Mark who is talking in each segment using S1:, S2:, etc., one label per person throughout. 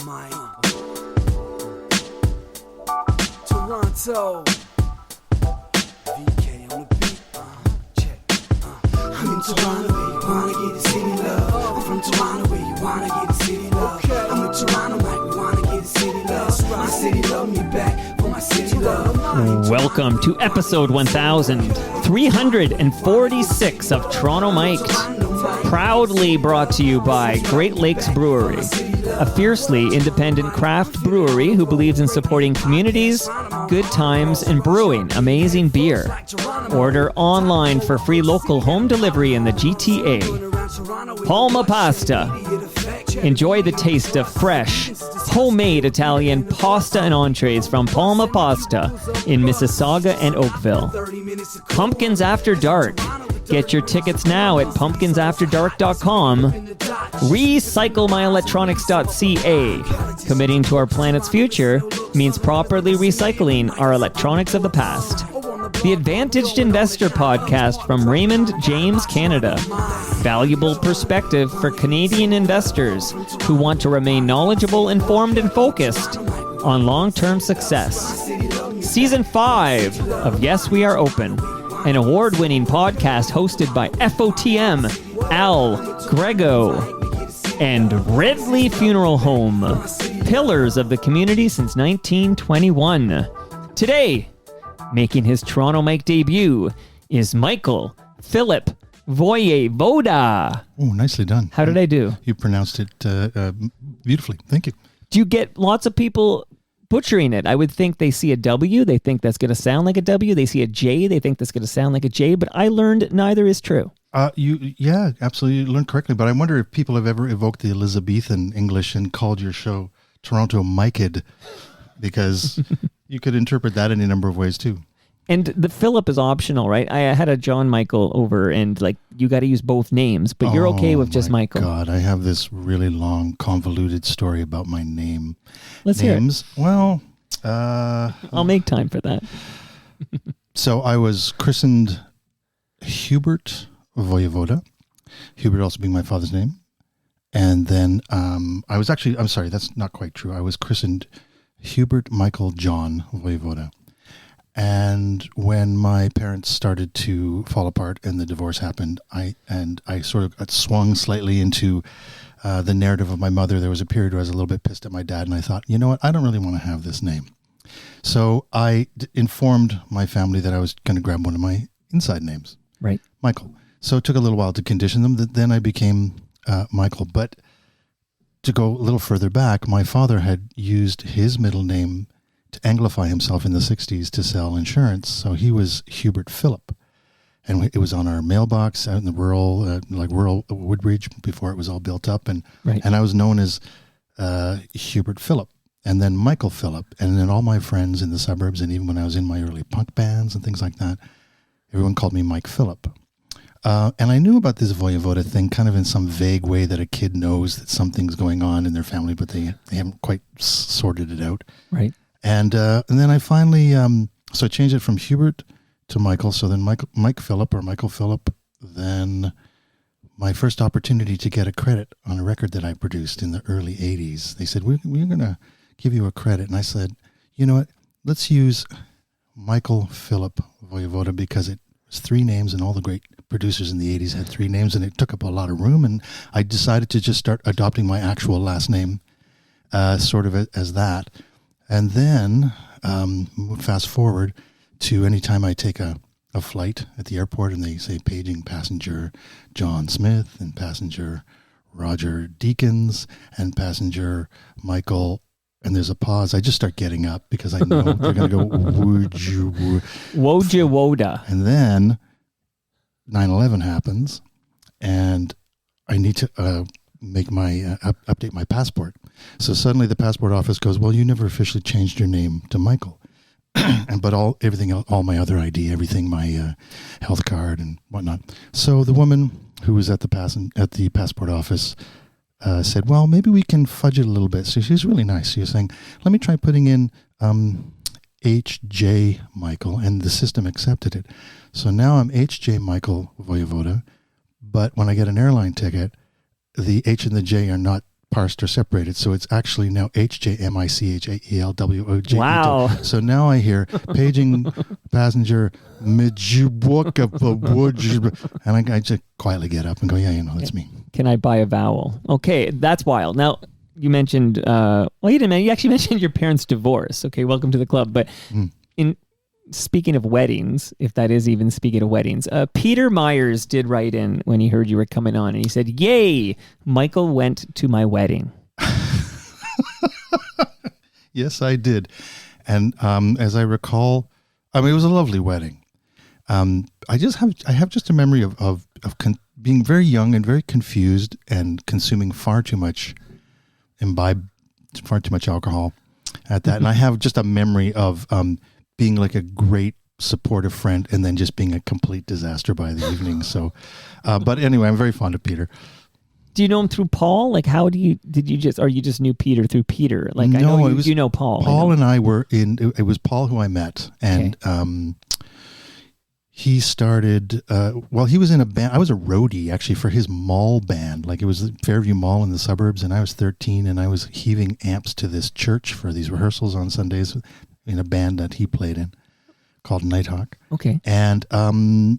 S1: Toronto. VK on the beat. Check. I'm in Toronto where you wanna get the city love. I'm from Toronto where you wanna get the city love. I'm in Toronto like we wanna get the city love. My city love me back for my city love.
S2: Welcome to episode 1346 of Toronto Mic'd. Proudly brought to you by Great Lakes Brewery, a fiercely independent craft brewery who believes in supporting communities, good times, and brewing amazing beer. Order online for free local home delivery in the GTA. Palma Pasta. Enjoy the taste of fresh, homemade Italian pasta and entrees from Palma Pasta in Mississauga and Oakville. Pumpkins After Dark. Get your tickets now at pumpkinsafterdark.com. Recyclemyelectronics.ca. Committing to our planet's future means properly recycling our electronics of the past. The Advantaged Investor Podcast from Raymond James Canada. Valuable perspective for Canadian investors who want to remain knowledgeable, informed, and focused on long-term success. Season 5 of Yes, We Are Open, an award-winning podcast hosted by FOTM, Al, Grego, and Redley Funeral Home, pillars of the community since 1921. Today, making his Toronto Mic debut, is Michael Phillip Wojewoda.
S3: Oh, nicely done.
S2: How did I do?
S3: You pronounced it beautifully. Thank you.
S2: Do you get lots of people butchering it? I would think they see a W, they think that's going to sound like a W. They see a J, they think that's going to sound like a J. But I learned neither is true. Yeah, absolutely. You learned correctly. But I wonder if people have ever evoked the Elizabethan English and called your show Toronto Mic'd, because you could interpret that in a number of ways too. And the Philip is optional, right? I had a John Michael over, and like you got to use both names, but you're okay with just Michael.
S3: God, I have this really long, convoluted story about my name.
S2: Let's
S3: Names.
S2: hear it.
S3: Well,
S2: I'll make time for that.
S3: So I was christened Hubert Wojewoda. Hubert also being my father's name. And then I'm sorry, that's not quite true. I was christened Hubert Michael John Wojewoda. And when my parents started to fall apart and the divorce happened, I sort of got swung slightly into the narrative of my mother. There was a period where I was a little bit pissed at my dad, and I thought, you know what, I don't really want to have this name. So I informed my family that I was going to grab one of my inside names,
S2: right,
S3: Michael. So it took a little while to condition them. Then I became Michael. But to go a little further back, my father had used his middle name to anglify himself in the 60s to sell insurance. So he was Hubert Phillip. And it was on our mailbox out in the rural Woodbridge before it was all built up. And I was known as Hubert Phillip, and then Michael Phillip. And then all my friends in the suburbs, and even when I was in my early punk bands and things like that, everyone called me Mike Phillip. And I knew about this Wojewoda thing kind of in some vague way that a kid knows that something's going on in their family, but they haven't quite sorted it out.
S2: Right.
S3: And then I finally, so I changed it from Hubert to Michael. So then Mike Phillip or Michael Phillip. Then my first opportunity to get a credit on a record that I produced in the early 80s, they said, we're going to give you a credit. And I said, you know what, let's use Michael Phillip Wojewoda, because it was 3 names, and all the great producers in the 80s had 3 names, and it took up a lot of room. And I decided to just start adopting my actual last name sort of as that. And then fast forward to any time I take a flight at the airport and they say paging passenger John Smith and passenger Roger Deakins and passenger Michael, and there's a pause, I just start getting up because I know they're going to go
S2: Wojewoda.
S3: And then 9/11 happens, and I need to make my update my passport. So suddenly the passport office goes, well, you never officially changed your name to Michael. But all my other ID, everything, my health card and whatnot. So the woman who was at the passport office said, well, maybe we can fudge it a little bit. So she's really nice. She was saying, let me try putting in H.J. Michael, and the system accepted it. So now I'm H.J. Michael Wojewoda, but when I get an airline ticket, the H and the J are not parsed or separated. So it's actually now HJMICHAELWOJ.
S2: Wow.
S3: So now I hear paging passenger, and I just quietly get up and go, yeah, that's me.
S2: Can I buy a vowel? Okay, that's wild. Now, you mentioned, you didn't. You actually mentioned your parents' divorce. Okay, welcome to the club. But speaking of weddings, if that is even speaking of weddings, Peter Myers did write in when he heard you were coming on, and he said, "Yay, Michael went to my wedding."
S3: Yes, I did. And as I recall, it was a lovely wedding. I have just a memory of being very young and very confused and consuming far too much alcohol at that. And I have just a memory of being like a great supportive friend and then just being a complete disaster by the evening. So, but anyway, I'm very fond of Peter.
S2: Do you know him through Paul? Like, you just knew Peter through Peter? Like, I know you know Paul.
S3: Paul and I were it was Paul who I met. And, he started, he was in a band. I was a roadie actually for his mall band. Like it was Fairview Mall in the suburbs, and I was 13 and I was heaving amps to this church for these rehearsals on Sundays in a band that he played in called Nighthawk.
S2: Okay.
S3: And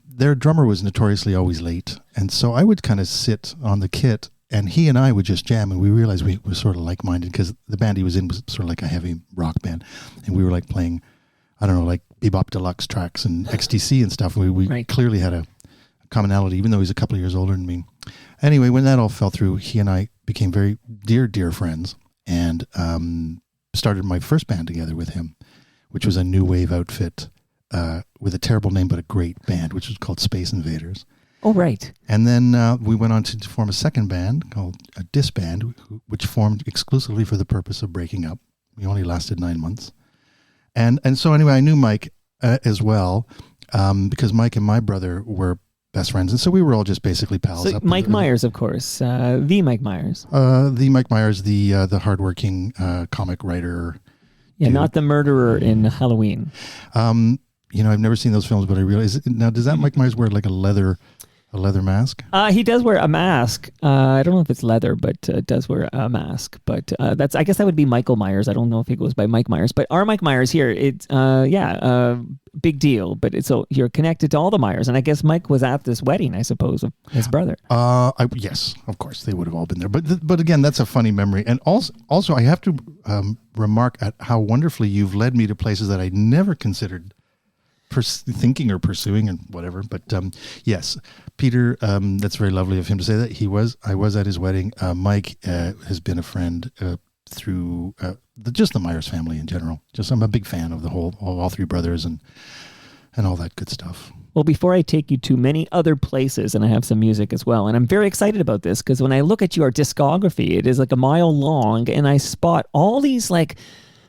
S3: their drummer was notoriously always late. And so I would kind of sit on the kit and he and I would just jam, and we realized we were sort of like-minded because the band he was in was sort of like a heavy rock band. And we were like playing, I don't know, like Bebop Deluxe tracks and XTC and stuff. We clearly had a commonality, even though he's a couple of years older than me. Anyway, when that all fell through, he and I became very dear, dear friends and started my first band together with him, which was a new wave outfit with a terrible name but a great band, which was called Space Invaders.
S2: Oh, right.
S3: And then we went on to form a second band called a Disband, which formed exclusively for the purpose of breaking up. We only lasted 9 months. And so anyway, I knew Mike as well because Mike and my brother were best friends. And so we were all just basically pals.
S2: So Mike Myers, of course. The Mike Myers.
S3: The Mike Myers, the hardworking comic writer.
S2: Yeah,
S3: dude.
S2: not the murderer in Halloween.
S3: I've never seen those films, but I realize now. Does that Mike Myers wear like a leather mask?
S2: He does wear a mask. I don't know if it's leather, but does wear a mask. But I guess that would be Michael Myers. I don't know if he goes by Mike Myers, but our Mike Myers here, it's big deal. But so you're connected to all the Myers, and I guess Mike was at this wedding, I suppose, of his brother.
S3: Yes, of course they would have all been there. But again, that's a funny memory. And also I have to remark at how wonderfully you've led me to places that I never considered thinking or pursuing and whatever. But yes, Peter, that's very lovely of him to say that. I was at his wedding. Mike has been a friend through just the Myers family in general. I'm a big fan of all three brothers and all that good stuff.
S2: Well, before I take you to many other places, and I have some music as well, and I'm very excited about this because when I look at your discography, it is like a mile long, and I spot all these like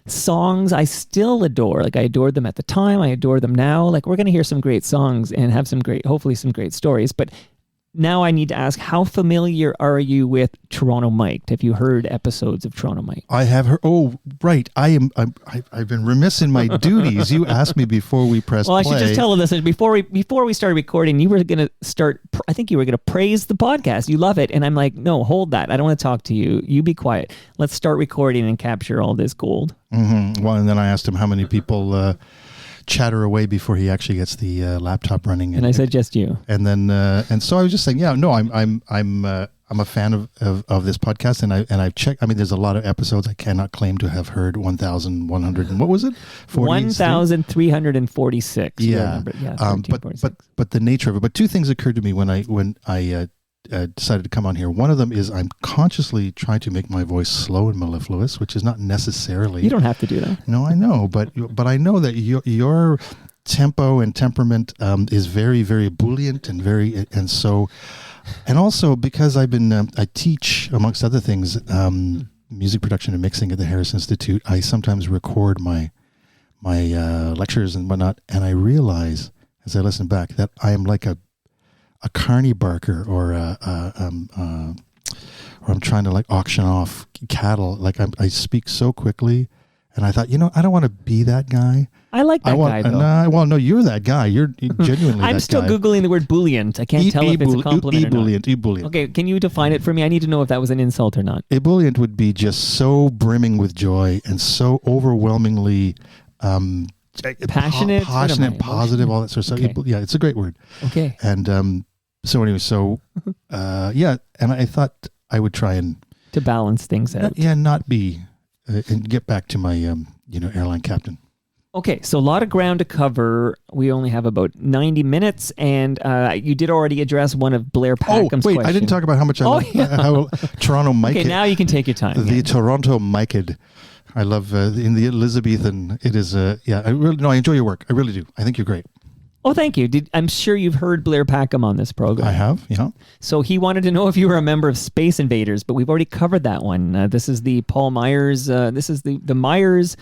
S2: songs I still adore. Like I adored them at the time, I adore them now. Like we're going to hear some great songs and have hopefully some great stories. But now I need to ask, how familiar are you with Toronto Mic'd? Have you heard episodes of Toronto Mic'd? I
S3: have heard. Oh, right. I've been remiss in my duties. You asked me before we pressed play.
S2: Well, I should just tell the listeners, before we started recording, you were going to I think you were going to praise the podcast. You love it. And I'm like, no, hold that. I don't want to talk to you. You be quiet. Let's start recording and capture all this gold.
S3: Mm-hmm. Well, and then I asked him how many people chatter away before he actually gets the laptop running,
S2: and I said just you.
S3: And then and so I was just saying, yeah, no, I'm a fan of this podcast, and I've checked. I mean, there's a lot of episodes. I cannot claim to have heard 1,100 and what was it?
S2: 1,346.
S3: Yeah, but the nature of it. But two things occurred to me when I decided to come on here. One of them is I'm consciously trying to make my voice slow and mellifluous, which is not necessarily.
S2: You don't have to do that.
S3: No, I know, but I know that your tempo and temperament is very, very ebullient and also because I've been I teach amongst other things music production and mixing at the Harris Institute. I sometimes record my lectures and whatnot, and I realize as I listen back that I am like a carny barker or I'm trying to like auction off cattle. Like I speak so quickly, and I thought, I don't want to be that guy.
S2: I like that guy, though.
S3: Well, no, you're that guy. You're genuinely
S2: I'm
S3: that
S2: still
S3: guy.
S2: Googling the word ebullient. I can't tell if it's a compliment or not.
S3: Ebullient.
S2: Okay, can you define it for me? I need to know if that was an insult or not.
S3: Ebullient would be just so brimming with joy and so overwhelmingly
S2: Passionate,
S3: positive, all that sort of stuff.
S2: Okay.
S3: Yeah, it's a great word.
S2: Okay.
S3: And so anyway, yeah, and I thought I would try and
S2: To balance things out.
S3: not be and get back to my airline captain.
S2: Okay, so a lot of ground to cover. We only have about 90 minutes, and you did already address one of Blair Packham's questions.
S3: I didn't talk about how much I love how Toronto Mike.
S2: Okay, now you can take your time.
S3: The Toronto Mike. I love in the Elizabethan. It is I enjoy your work. I really do. I think you're great.
S2: Oh, thank you. I'm sure you've heard Blair Packham on this program.
S3: I have, yeah.
S2: So he wanted to know if you were a member of Space Invaders, but we've already covered that one. This is the Paul Myers. This is the Myers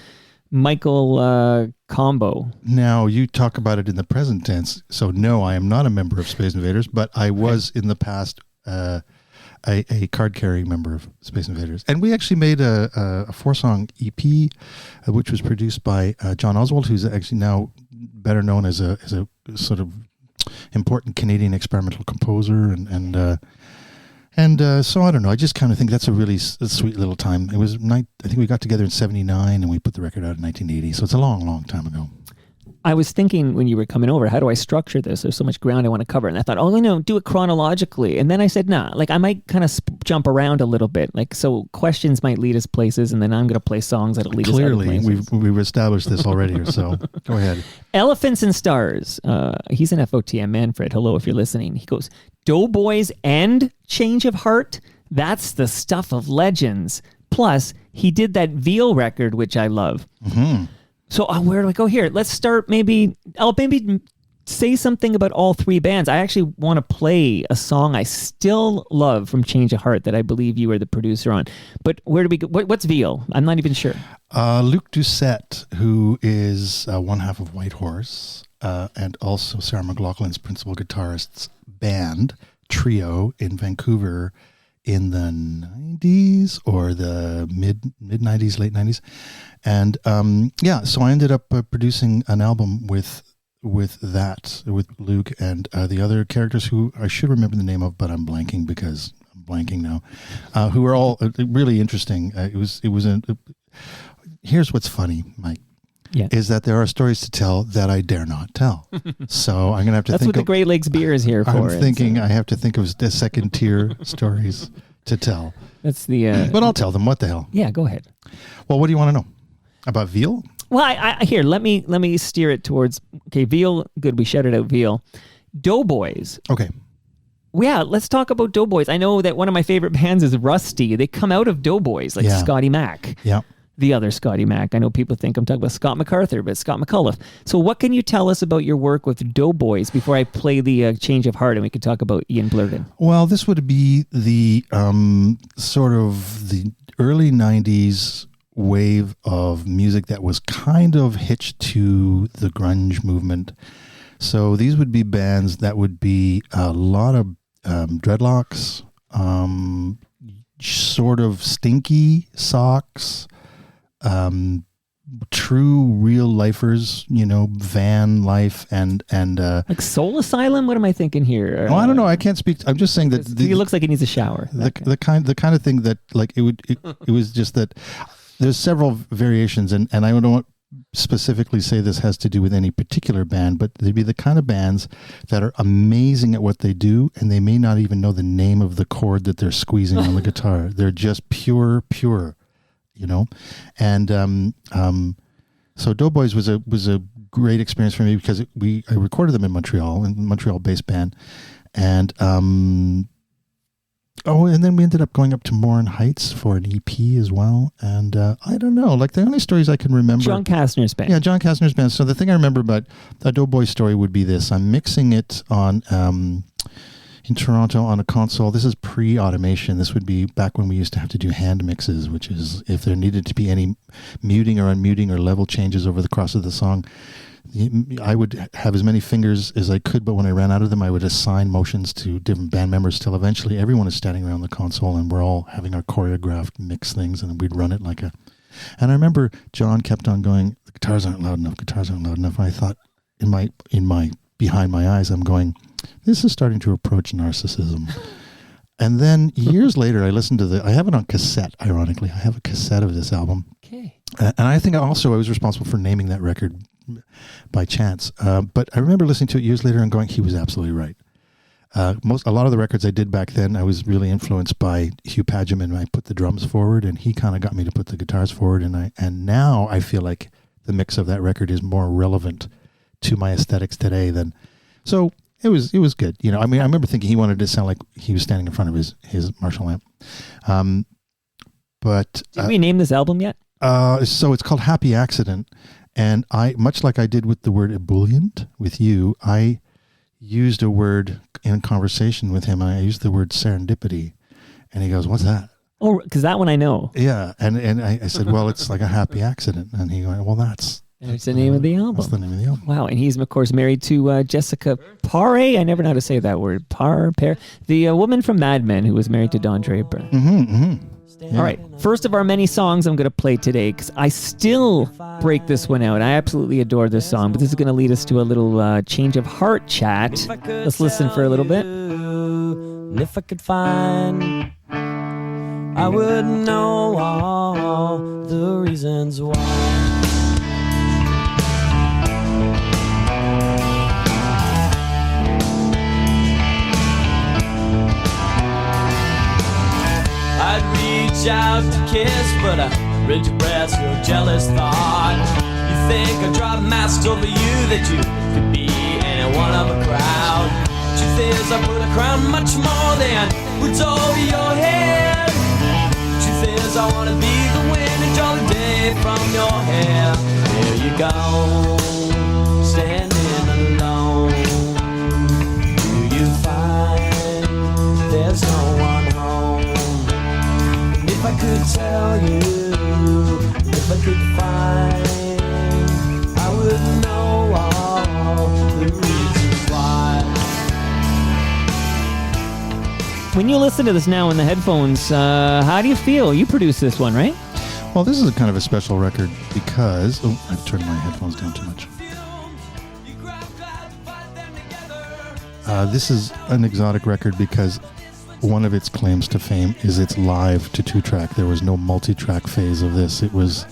S2: Michael combo.
S3: Now, you talk about it in the present tense. So, no, I am not a member of Space Invaders, but I was in the past a card-carrying member of Space Invaders. And we actually made a 4-song EP, which was produced by John Oswald, who's actually now better known as a sort of important Canadian experimental composer. And so, I don't know, I just kind of think that's a really sweet little time. It was, I think we got together in 79 and we put the record out in 1980. So it's a long, long time ago.
S2: I was thinking when you were coming over, how do I structure this? There's so much ground I want to cover. And I thought, do it chronologically. And then I said, nah, I might kind of jump around a little bit. So questions might lead us places, and then I'm going to play songs that'll lead us other places.
S3: Clearly, we've established this already, so go ahead.
S2: Elephants and Stars. He's an FOTM, Manfred. Hello, if you're listening. He goes, Doughboys and Change of Heart? That's the stuff of legends. Plus, he did that Veal record, which I love.
S3: Mm-hmm.
S2: So where do I go here? Let's start I'll maybe say something about all three bands. I actually want to play a song I still love from Change of Heart that I believe you are the producer on. But where do we go? What's Veal? I'm not even sure.
S3: Luc Doucette, who is one half of White Horse, and also Sarah McLaughlin's principal guitarist's band, trio in Vancouver in the 90s or the mid-90s, late 90s. And so I ended up producing an album with Luke and the other characters who I should remember the name of, but I'm blanking because I'm blanking now, who are all really interesting. Here's what's funny, Mike.
S2: Yeah.
S3: Is that there are stories to tell that I dare not tell. So I'm going to have to
S2: That's
S3: think
S2: what the Great Lakes beer is here for.
S3: I have to think of the second tier stories to tell.
S2: That's the...
S3: but I'll tell them. What the hell?
S2: Yeah, go ahead.
S3: Well, what do you want to know? About Veal?
S2: Well, here, let me steer it towards... Okay, Veal, good, we shouted out Veal. Doughboys.
S3: Okay.
S2: Yeah, let's talk about Doughboys. I know that one of my favorite bands is Rusty. They come out of Doughboys, like Scotty Mac.
S3: Yeah.
S2: The other Scotty Mac. I know people think I'm talking about Scott MacArthur, but Scott McAuliffe. So what can you tell us about your work with Doughboys before I play the Change of Heart and we can talk about Ian Blurden?
S3: Well, this would be the sort of the early 90s wave of music that was kind of hitched to the grunge movement. So these would be bands that would be a lot of dreadlocks, sort of stinky socks, true real lifers, van life and
S2: like Soul Asylum. What am I thinking here?
S3: I don't know. I can't speak. I'm just saying that
S2: he looks like he needs a shower.
S3: The kind of thing that like it was just that there's several variations and I don't want specifically say this has to do with any particular band, but they'd be the kind of bands that are amazing at what they do, and they may not even know the name of the chord that they're squeezing on the guitar. They're just pure. And so Doughboys was a great experience for me because I recorded them in Montreal-based band, and and then we ended up going up to Morin Heights for an EP as well. And I don't know, like the only stories I can remember.
S2: John Kastner's band.
S3: Yeah, John Kastner's band. So the thing I remember about the Doughboys story would be this: I'm mixing it on. In Toronto on a console. This is pre-automation. This would be back when we used to have to do hand mixes, which is if there needed to be any muting or unmuting or level changes over the course of the song, I would have as many fingers as I could, but when I ran out of them, I would assign motions to different band members till eventually everyone is standing around the console and we're all having our choreographed mix things, and we'd run it like a... And I remember John kept on going, the guitars aren't loud enough. And I thought in my behind my eyes, I'm going, this is starting to approach narcissism. And then years later, I listened to I have it on cassette, ironically. I have a cassette of this album. Okay. And I think I was responsible for naming that record by chance. But I remember listening to it years later and going, he was absolutely right. A lot of the records I did back then, I was really influenced by Hugh Padgham, and I put the drums forward, and he kind of got me to put the guitars forward. And now I feel like the mix of that record is more relevant to my aesthetics today than. So it was good. You know, I mean, I remember thinking he wanted to sound like he was standing in front of his Marshall amp. But
S2: did we name this album yet?
S3: So it's called Happy Accident, and I, much like I did with the word ebullient with you, I used a word in conversation with him. I used the word serendipity, and he goes, "What's that?"
S2: Oh, because that one I know.
S3: Yeah, and I said, "Well, it's like a happy accident," and he went, "Well, that's
S2: the name of the album."
S3: That's the name of the album.
S2: Wow, and he's of course married to Jessica Paré. I never know how to say that word. The woman from Mad Men who was married to Don Draper.
S3: Yeah.
S2: All right, first of our many songs I'm going to play today, because I still break this one out. I absolutely adore this song, but this is going to lead us to a little change of heart chat. Let's listen for a little bit.
S1: And if I could find, I would know all the reasons why. I'd reach out to kiss, but I read your breath, your jealous thought. You think I dropped masks over you, that you could be any one of a crowd. Truth is, I put a crown much more than what's over your head. Truth is, I wanna be the wind and jolly day from your hair. There you go, standing alone. Do you find there's no one home? If I could tell you, if I could find, I would know all the reasons why.
S2: When you listen to this now in the headphones, how do you feel? You produced this one, right?
S3: Well, this is a kind of a special record because I've turned my headphones down too much. This is an exotic record because one of its claims to fame is its live to 2-track. There was no multi-track phase of this. It was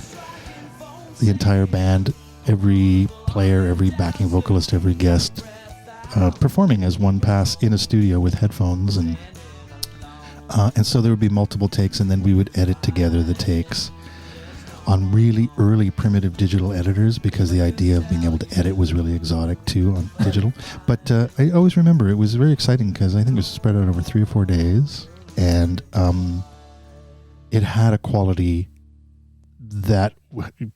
S3: the entire band, every player, every backing vocalist, every guest performing as one pass in a studio with headphones, and so there would be multiple takes, and then we would edit together the takes on really early primitive digital editors, because the idea of being able to edit was really exotic too on digital. But I always remember it was very exciting because I think it was spread out over 3 or 4 days, and it had a quality that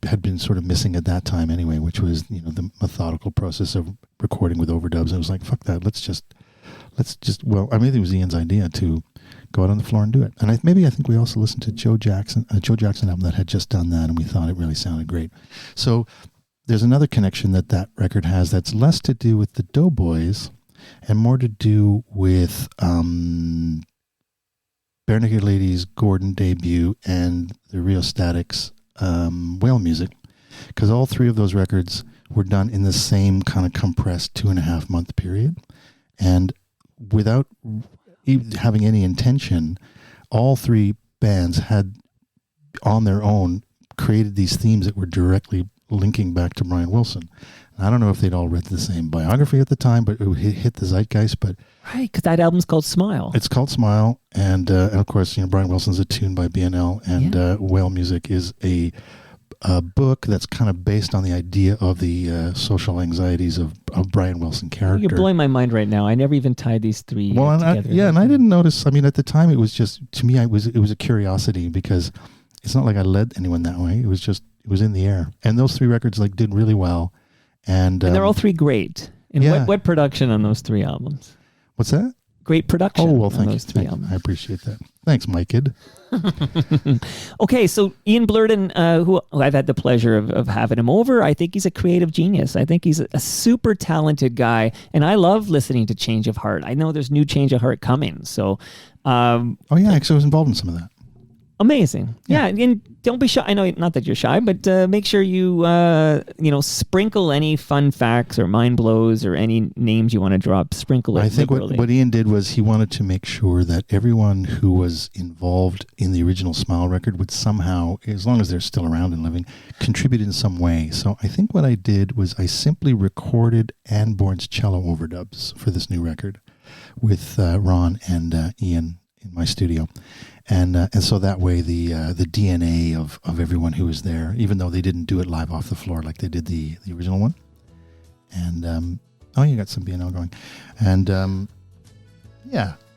S3: had been sort of missing at that time anyway, which was, you know, the methodical process of recording with overdubs. It was like, fuck that, let's just well, I mean, it was Ian's idea to go out on the floor and do it. And I think we also listened to Joe Jackson album that had just done that, and we thought it really sounded great. So there's another connection that record has that's less to do with the Doughboys and more to do with Barenaked Ladies' Gordon debut and the Rheostatics Whale Music, because all 3 of those records were done in the same kind of compressed 2.5 month period, and without having any intention, all 3 bands had on their own created these themes that were directly linking back to Brian Wilson. And I don't know if they'd all read the same biography at the time, but it hit the zeitgeist. But
S2: right, because that album's called Smile.
S3: It's called Smile, and of course, you know, Brian Wilson's a tune by BNL, and Whale Music is a book that's kind of based on the idea of the social anxieties of Brian Wilson character.
S2: You're blowing my mind right now. I never even tied these 3 together.
S3: And I didn't notice. I mean, at the time, it was just, to me, it was a curiosity, because it's not like I led anyone that way. It was in the air. And those 3 records did really well. And
S2: they're all 3 great. And what production on those 3 albums?
S3: What's that?
S2: Great production.
S3: Oh, well, thank you.
S2: Those 3 albums.
S3: I appreciate that. Thanks, Mike Kid.
S2: Okay, so Ian Blurden, who I've had the pleasure of having him over, I think he's a creative genius. I think he's a super talented guy, and I love listening to Change of Heart. I know there's new Change of Heart coming, so... so
S3: I was involved in some of that.
S2: Amazing. Yeah, and don't be shy. I know not that you're shy, but make sure you sprinkle any fun facts or mind blows or any names you want to drop. Sprinkle it.
S3: I think
S2: liberally.
S3: what Ian did was he wanted to make sure that everyone who was involved in the original Smile record would somehow, as long as they're still around and living, contribute in some way. So I think what I did was I simply recorded Ann Bourne's cello overdubs for this new record with Ron and Ian in my studio. And so that way the DNA of everyone who was there, even though they didn't do it live off the floor like they did the original one. And, you got some B&L going. And,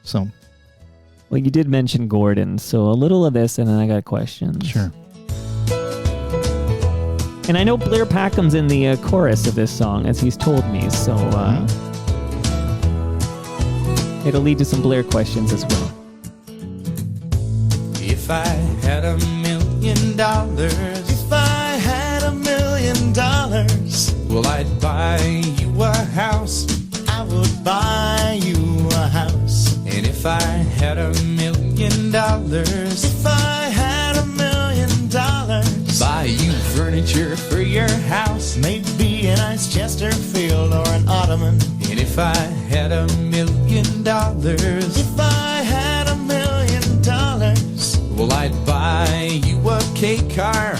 S3: so.
S2: Well, you did mention Gordon, so a little of this, and then I got questions.
S3: Sure.
S2: And I know Blair Packham's in the chorus of this song, as he's told me, so it'll lead to some Blair questions as well.
S1: If I had $1 million, if I had $1 million, well, I'd buy you a house. I would buy you a house. And if I had $1 million, if I had $1 million, buy you furniture for your house. Maybe a nice Chesterfield or an ottoman. And if I had $1 million, if I had $1 million, well, I'd buy you a K car,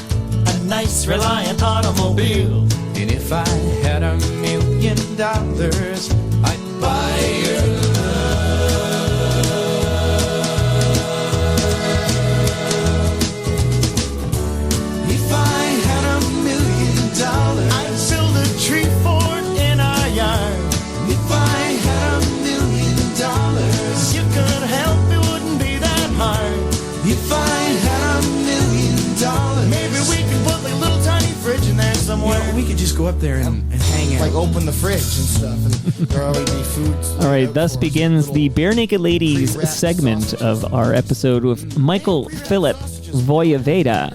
S1: a nice Reliant automobile. And if I had $1 million, I'd buy your love. If I had $1 million, I'd build a tree fort in our yard. If I had $1 million, you could help, it wouldn't be that hard. If I had $1 million, maybe we could put like a little tiny fridge in there somewhere.
S4: We could just go up there and hang out.
S5: Like open the fridge and stuff, and there'll always be food.
S2: All right, thus begins the Barenaked Ladies segment of our episode with Michael Phillip Wojewoda.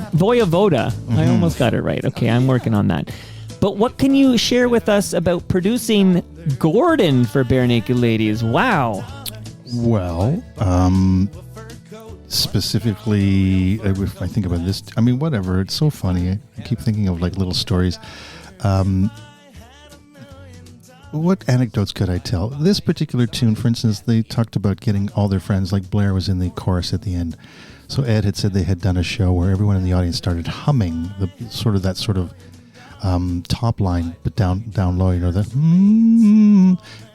S2: I almost got it right. Okay, I'm working on that. But what can you share with us about producing Gordon for Barenaked Ladies? Wow.
S3: Well, specifically, if I think about this, I mean, whatever, it's so funny. I keep thinking of like little stories. What anecdotes could I tell? This particular tune, for instance, they talked about getting all their friends, like Blair was in the chorus at the end. So Ed had said they had done a show where everyone in the audience started humming that sort of top line, but down low, the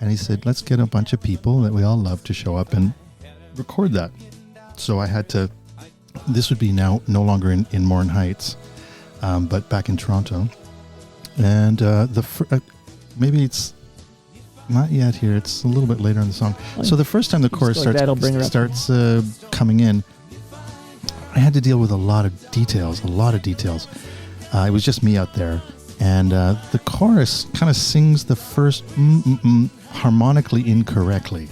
S3: and he said, let's get a bunch of people that we all love to show up and record that. So I had to, this would be now no longer in Morin Heights, but back in Toronto. And maybe it's not yet here, it's a little bit later in the song. So the first time the chorus starts coming in, I had to deal with a lot of details. It was just me out there. And the chorus kind of sings the first harmonically incorrectly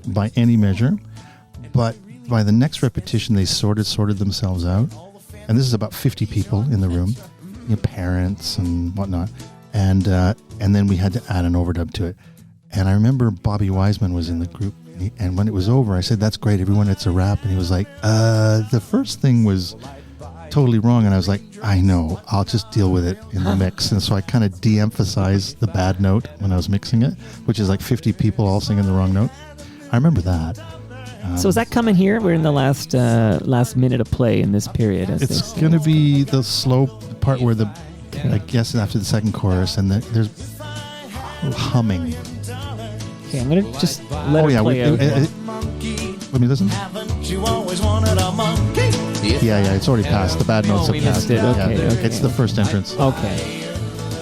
S3: by any measure. But by the next repetition, they sorted themselves out. And this is about 50 people in the room, parents and whatnot. And then we had to add an overdub to it. And I remember Bobby Wiseman was in the group. And when it was over, I said, that's great, everyone, it's a wrap. And he was like, the first thing was totally wrong. And I was like, I know, I'll just deal with it in the mix. And so I kind of de-emphasized the bad note when I was mixing it, which is like 50 people all singing the wrong note. I remember that.
S2: So is that coming here? We're in the last minute of play in this period.
S3: It's going to be the slow part where I guess after the second chorus, and there's humming.
S2: Okay, I'm going to just let it play out.
S3: Let me listen. Yeah, it's already passed. The bad notes have passed.
S2: Missed it. Okay.
S3: It's the first entrance.
S2: Okay.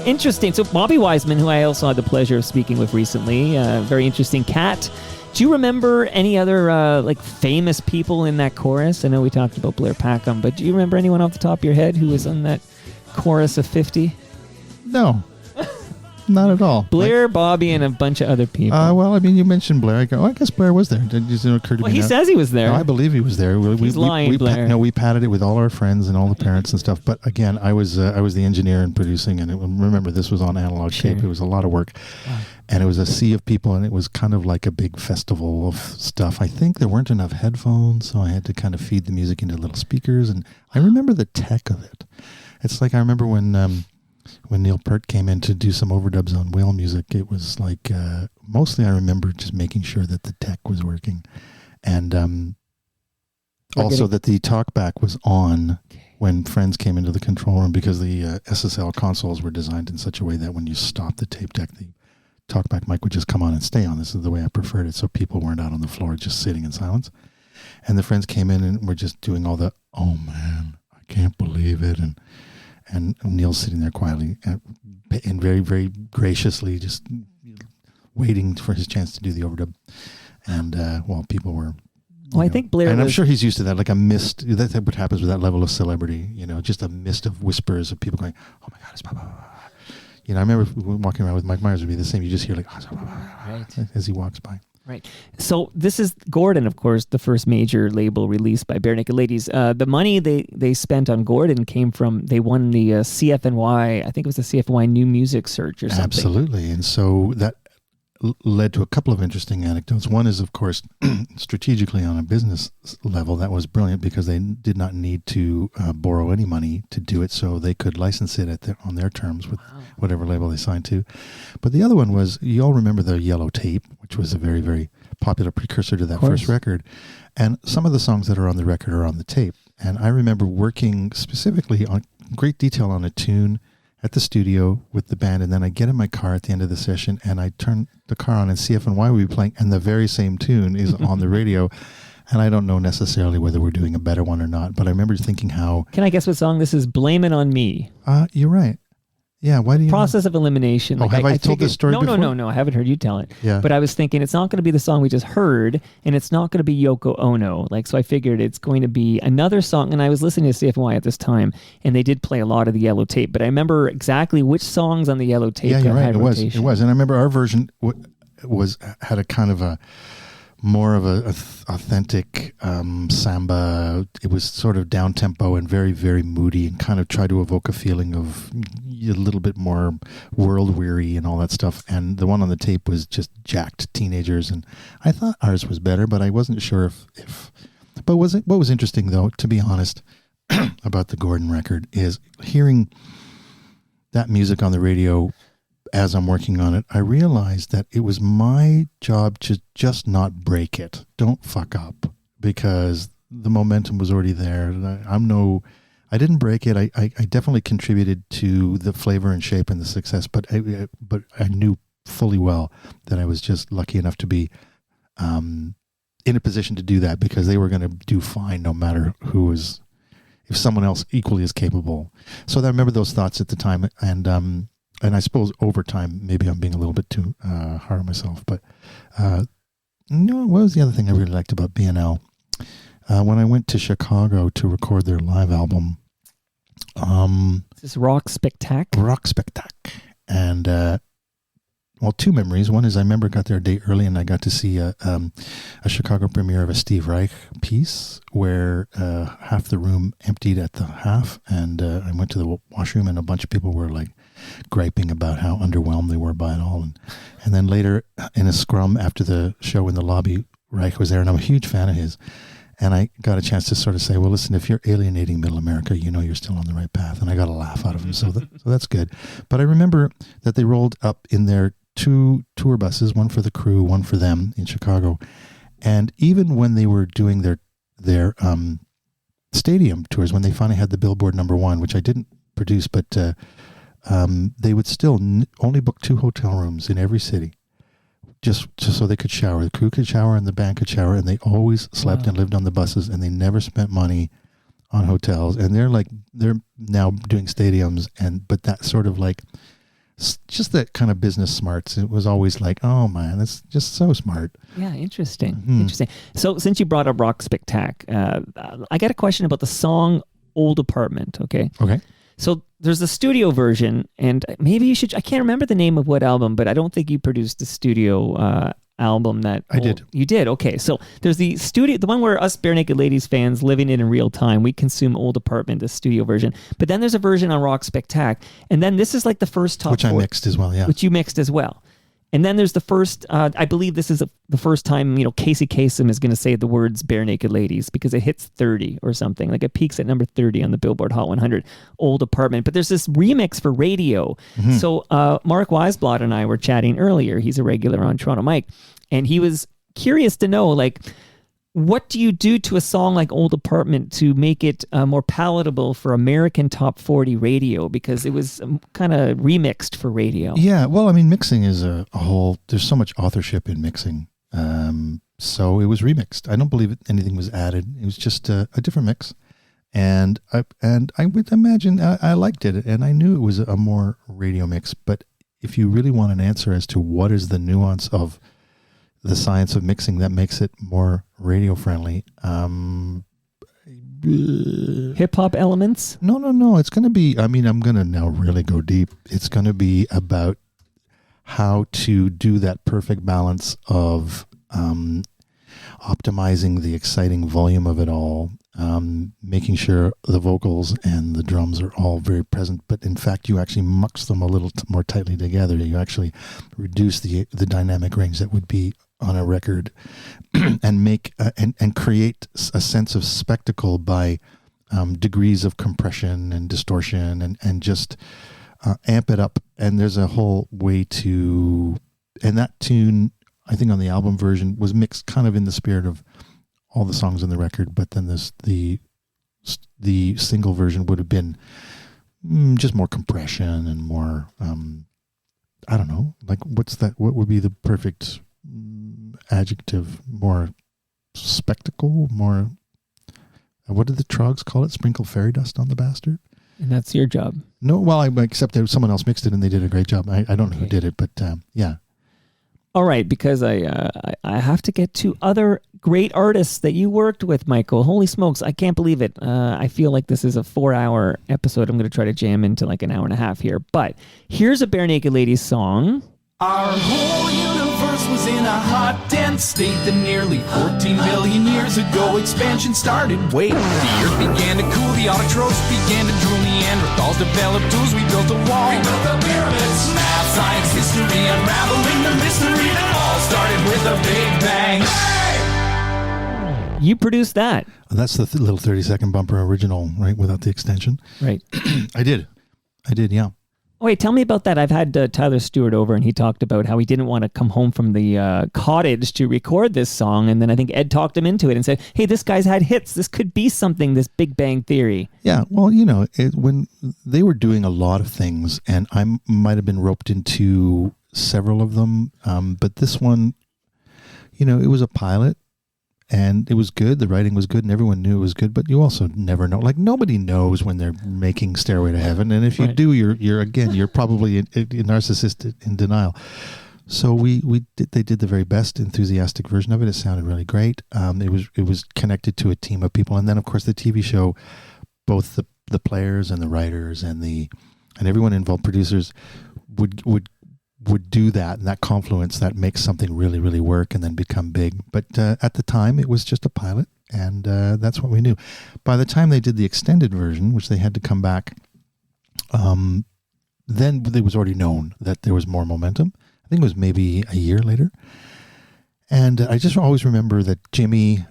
S2: Interesting. So Bobby Wiseman, who I also had the pleasure of speaking with recently, very interesting cat. Do you remember any other famous people in that chorus? I know we talked about Blair Packham, but do you remember anyone off the top of your head who was on that chorus of 50?
S3: No. Not at all.
S2: Blair, Bobby, and a bunch of other people.
S3: Well, I mean, you mentioned Blair. I go, I guess Blair was there. It just occurred to me.
S2: He
S3: now.
S2: says he was there.
S3: No, I believe he was there.
S2: He's lying, Blair.
S3: We patted it with all our friends and all the parents and stuff. But again, I was the engineer and producing, and remember, this was on analog tape. It was a lot of work, and it was a sea of people, and it was kind of like a big festival of stuff. I think there weren't enough headphones, so I had to kind of feed the music into little speakers, and I remember the tech of it. It's like I remember when Neil Peart came in to do some overdubs on whale music. It was like mostly I remember just making sure that the tech was working, and also that the talkback was on when friends came into the control room, because the SSL consoles were designed in such a way that when you stop the tape deck, the talkback mic would just come on and stay on. This is the way I preferred it, so people weren't out on the floor just sitting in silence. And the friends came in and were just doing all the, oh man, I can't believe it, and Neil's sitting there quietly and very, very graciously just waiting for his chance to do the overdub. And while people were...
S2: Well, I think Blair
S3: and I'm sure he's used to that, like a mist. That's what happens with that level of celebrity, just a mist of whispers of people going, oh my God, it's blah, blah, blah. I remember walking around with Mike Myers would be the same. You just hear like, right, as he walks by.
S2: Right. So this is Gordon, of course, the first major label released by Barenaked Ladies. The money they spent on Gordon came from, they won the CFNY, I think it was the CFNY New Music Search or something.
S3: Absolutely. And so that led to a couple of interesting anecdotes. One is, of course, strategically on a business level, that was brilliant because they did not need to borrow any money to do it, so they could license it on their terms with whatever label they signed to. But the other one was, you all remember the yellow tape, which was a very, very popular precursor to that first record. And some of the songs that are on the record are on the tape. And I remember working specifically on great detail on a tune at the studio with the band, and then I get in my car at the end of the session and I turn the car on and CFNY will be playing, and the very same tune is on the radio. And I don't know necessarily whether we're doing a better one or not, but I remember thinking how...
S2: Can I guess what song this is? Blame It On Me.
S3: You're right. Yeah, why do you...
S2: Process of Elimination.
S3: Have I told this story before?
S2: No, I haven't heard you tell it.
S3: Yeah.
S2: But I was thinking it's not going to be the song we just heard, and it's not going to be Yoko Ono. So I figured it's going to be another song, and I was listening to CFNY at this time, and they did play a lot of the yellow tape, but I remember exactly which songs on the yellow tape
S3: you're right.
S2: had rotation.
S3: It was. And I remember our version had a kind of a more of a authentic samba. It was sort of down tempo and very, very moody, and kind of tried to evoke a feeling of a little bit more world weary and all that stuff. And the one on the tape was just jacked teenagers, and I thought ours was better, but I wasn't sure if but what was interesting, though, to be honest, about the Gordon record is hearing that music on the radio. As I'm working on it, I realized that it was my job to just not break it. Don't fuck up, because the momentum was already there. I didn't break it. I definitely contributed to the flavor and shape and the success, but I knew fully well that I was just lucky enough to be in a position to do that, because they were going to do fine no matter who was, if someone else equally as capable. So I remember those thoughts at the time, and I suppose over time, maybe I'm being a little bit too hard on myself. But what was the other thing I really liked about B&L? When I went to Chicago to record their live album.
S2: Is this Rock Spectac?
S3: Rock Spectac. And, two memories. One is I remember I got there a day early and I got to see a Chicago premiere of a Steve Reich piece where half the room emptied at the half. And I went to the washroom and a bunch of people were like, griping about how underwhelmed they were by it all. And then later in a scrum after the show in the lobby, Reich was there, and I'm a huge fan of his. And I got a chance to sort of say, well, listen, if you're alienating middle America, you're still on the right path. And I got a laugh out of him. So that's good. But I remember that they rolled up in their 2 tour buses, one for the crew, one for them in Chicago. And even when they were doing their stadium tours, when they finally had the Billboard #1, which I didn't produce, but they would still only book 2 hotel rooms in every city, just so they could shower. The crew could shower and the band could shower, and they always slept and lived on the buses, and they never spent money on hotels. And they're now doing stadiums, but that sort of like just that kind of business smarts. It was always like, oh man, that's just so smart.
S2: Yeah, interesting. Interesting. So since you brought up Rock Spectac, I got a question about the song "Old Apartment." Okay. So there's a studio version, and maybe you should. I can't remember the name of what album, but I don't think you produced the studio album that
S3: I did.
S2: You did. Okay, so there's the studio, the one where us Barenaked Ladies fans living in real time, we consume Old Apartment, the studio version. But then there's a version on Rock Spectac, and then this is like the first top
S3: Which I
S2: 40,
S3: mixed as well, yeah.
S2: which you mixed as well. And then there's the first, I believe this is the first time, Casey Kasem is going to say the words Barenaked Ladies, because it hits 30 or something. Like it peaks at number 30 on the Billboard Hot 100, Old Apartment. But there's this remix for radio.
S3: Mm-hmm.
S2: So Mark Weisblot and I were chatting earlier. He's a regular on Toronto Mike. And he was curious to know, like, what do you do to a song like Old Apartment to make it more palatable for American top 40 radio? Because it was kind of remixed for radio.
S3: Yeah, well, I mean, mixing is a whole, there's so much authorship in mixing. So it was remixed. I don't believe anything was added. It was just a different mix. And I would imagine I liked it, and I knew it was a more radio mix. But if you really want an answer as to what is the nuance of the science of mixing that makes it more radio friendly,
S2: Hip hop elements?
S3: No. It's going to be, I'm going to now really go deep. It's going to be about how to do that perfect balance of optimizing the exciting volume of it all, making sure the vocals and the drums are all very present, but in fact you actually mux them a little more tightly together. You actually reduce the dynamic range that would be on a record and make and create a sense of spectacle by degrees of compression and distortion and just amp it up. And there's a whole way to, and that tune, I think on the album version, was mixed kind of in the spirit of all the songs on the record, but then the single version would have been just more compression and more, I don't know, like what would be the perfect adjective? More spectacle, more, what did the Trogs call it? Sprinkle fairy dust on the bastard?
S2: And that's your job.
S3: No, well, except that someone else mixed it and they did a great job. I don't know who did it, but yeah.
S2: All right, because I have to get to other great artists that you worked with, Michael. Holy smokes, I can't believe it. I feel like this is a 4-hour episode. I'm going to try to jam into like an hour and a half here. But here's a Barenaked Ladies song.
S1: Our whole universe was in a hot, dense state that nearly 14 billion years ago expansion started. Wait, the earth began to cool, the autotrophs began to drool, Neanderthals developed tools, we built a wall. We built the pyramids. Math, science, history, unraveling the mystery that all started with a big bang. Hey!
S2: You produced that.
S3: That's the little 30-second bumper original, right, without the extension.
S2: Right.
S3: I did, yeah.
S2: Oh, wait, tell me about that. I've had Tyler Stewart over, and he talked about how he didn't want to come home from the cottage to record this song, and then I think Ed talked him into it and said, hey, this guy's had hits. This could be something, this Big Bang Theory.
S3: Yeah, well, when they were doing a lot of things, and I might have been roped into several of them, but this one, it was a pilot, and it was good. The writing was good, and everyone knew it was good. But you also never know. Like nobody knows when they're making Stairway to Heaven, and if you do, you're probably a narcissist in denial. So they did the very best enthusiastic version of it. It sounded really great. It was connected to a team of people, and then of course the TV show, both the players and the writers and everyone involved, producers would do that, and that confluence that makes something really, really work and then become big. But at the time, it was just a pilot, and that's what we knew. By the time they did the extended version, which they had to come back, then it was already known that there was more momentum. I think it was maybe a year later. And I just always remember that Jimmy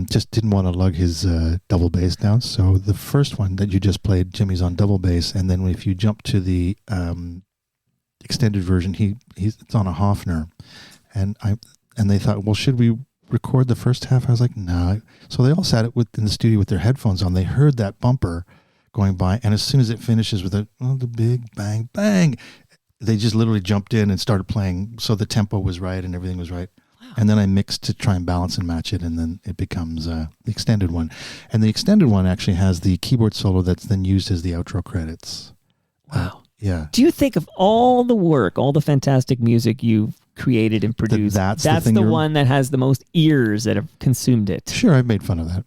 S3: just didn't want to lug his double bass down. So the first one that you just played, Jimmy's on double bass, and then if you jump to the extended version, it's on a Hofner, and they thought, well, should we record the first half? I was like, no. So they all sat in the studio with their headphones on. They heard that bumper going by, and as soon as it finishes with the big bang bang, they just literally jumped in and started playing. So the tempo was right and everything was right. Wow. And then I mixed to try and balance and match it, and then it becomes the extended one. And the extended one actually has the keyboard solo that's then used as the outro credits.
S2: Wow.
S3: Yeah.
S2: Do you think of all the work, all the fantastic music you've created and produced, that's the one that has the most ears that have consumed it?
S3: Sure, I've made fun of that.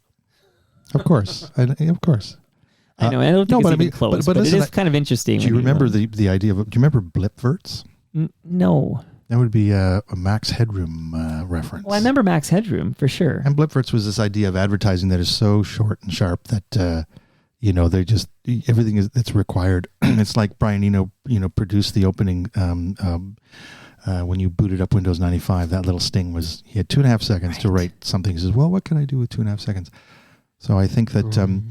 S3: Of course. Of course.
S2: I know. I don't think it's even close, but it is kind of interesting.
S3: Do you remember the idea of? Do you remember blipverts?
S2: No.
S3: That would be a Max Headroom reference.
S2: Well, I remember Max Headroom for sure.
S3: And blipverts was this idea of advertising that is so short and sharp that they just everything that's required. It's like Brian Eno, produced the opening when you booted up Windows 95. That little sting was he had 2.5 seconds to write something. He says, "Well, what can I do with 2.5 seconds?" So I think that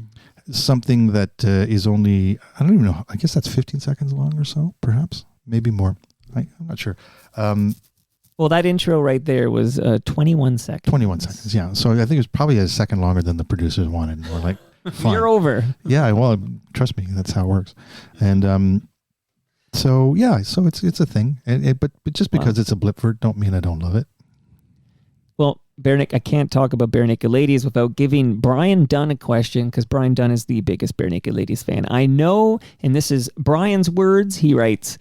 S3: something that is only I don't even know. I guess that's 15 seconds long or so, perhaps, maybe more. I'm not sure.
S2: Well, that intro right there was 21 seconds.
S3: 21 seconds, yeah. So I think it was probably a second longer than the producers wanted. And we're like, fine.
S2: You're over.
S3: Yeah, well, trust me, that's how it works. And so it's a thing. But just because it's a blipvert don't mean I don't love it.
S2: Well, I can't talk about Barenaked Ladies without giving Brian Dunn a question, because Brian Dunn is the biggest Barenaked Ladies fan I know. And this is Brian's words. He writes,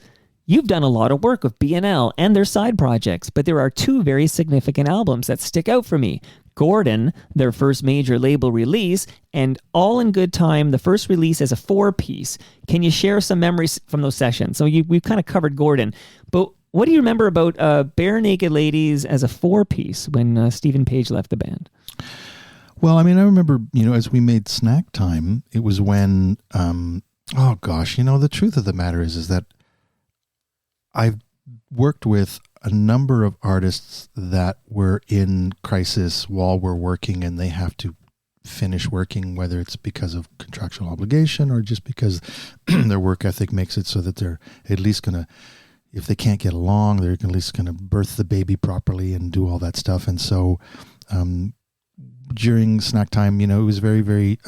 S2: "You've done a lot of work with B&L and their side projects, but there are two very significant albums that stick out for me. Gordon, their first major label release, and All in Good Time, the first release as a 4-piece. Can you share some memories from those sessions?" So we've kind of covered Gordon, but what do you remember about Barenaked Ladies as a 4-piece when Stephen Page left the band?
S3: Well, I mean, I remember, as we made Snack Time, it was when, the truth of the matter is that I've worked with a number of artists that were in crisis while we're working, and they have to finish working, whether it's because of contractual obligation or just because their work ethic makes it so that they're at least going to, if they can't get along, they're at least going to birth the baby properly and do all that stuff. And so during Snack Time, it was very, very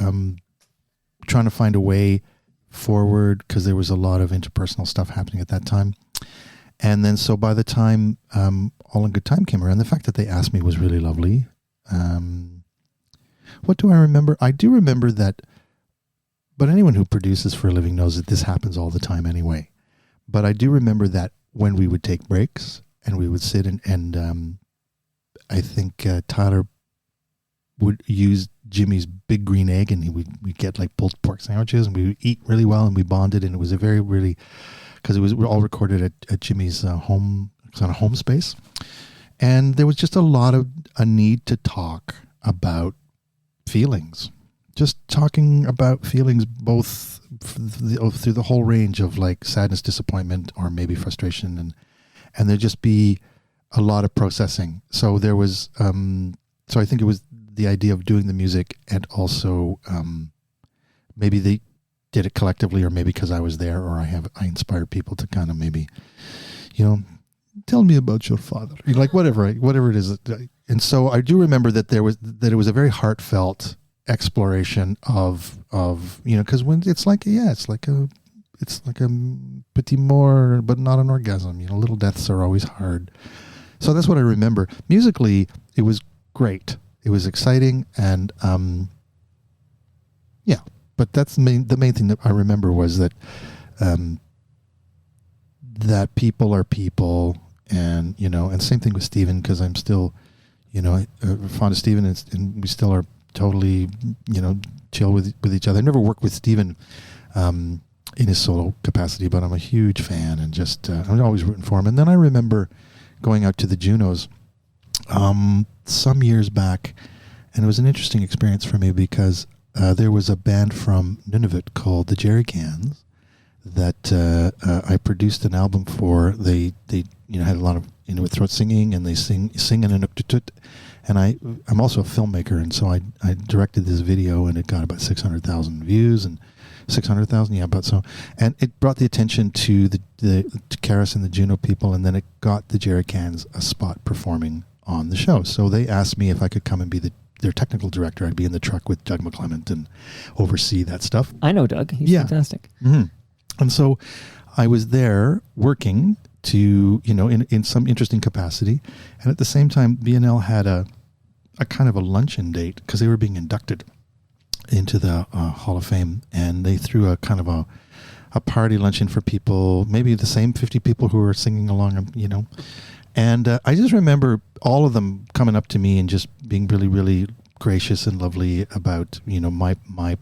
S3: trying to find a way forward, because there was a lot of interpersonal stuff happening at that time. And then so by the time All in Good Time came around, the fact that they asked me was really lovely. What do I remember? I do remember that, but anyone who produces for a living knows that this happens all the time anyway. But I do remember that when we would take breaks and we would sit and I think Tyler would use Jimmy's big green egg, and we'd get like pulled pork sandwiches, and we would eat really well, and we bonded, and it was a very, really, because we're all recorded at Jimmy's home, it's on a home space. And there was just a need to talk about feelings, just talking about feelings, both through the whole range of like sadness, disappointment, or maybe frustration. And there'd just be a lot of processing. So there was, so I think it was the idea of doing the music, and also maybe they did it collectively, or maybe because I was there, or I inspired people to kind of maybe, tell me about your father, like whatever it is. And so I do remember that it was a very heartfelt exploration of because when it's like a petit mort, but not an orgasm. Little deaths are always hard. So that's what I remember. Musically, it was great. It was exciting, and but that's the main thing that I remember was that that people are people, and and same thing with Stephen, because I'm still fond of Stephen, and we still are totally chill with each other. I never worked with Stephen in his solo capacity, but I'm a huge fan, and just I'm always rooting for him. And then I remember going out to the Junos some years back, and it was an interesting experience for me, because there was a band from Nunavut called the Jerry Cans that I produced an album for. They had a lot of Inuit throat singing, and they sing in Inuktitut. And I'm also a filmmaker, and so I directed this video, and it got about 600,000 views, and 600,000, yeah, about so. And it brought the attention to to Karis and the Juno people, and then it got the Jerry Cans a spot performing on the show. So they asked me if I could come and be their technical director. I'd be in the truck with Doug McClement and oversee that stuff.
S2: I know Doug. He's fantastic.
S3: Mm-hmm. And so I was there working to, in some interesting capacity. And at the same time, B&L had a kind of a luncheon date, because they were being inducted into the Hall of Fame. And they threw a kind of a party luncheon for people, maybe the same 50 people who were singing along, And I just remember all of them coming up to me and just being really, really gracious and lovely about, my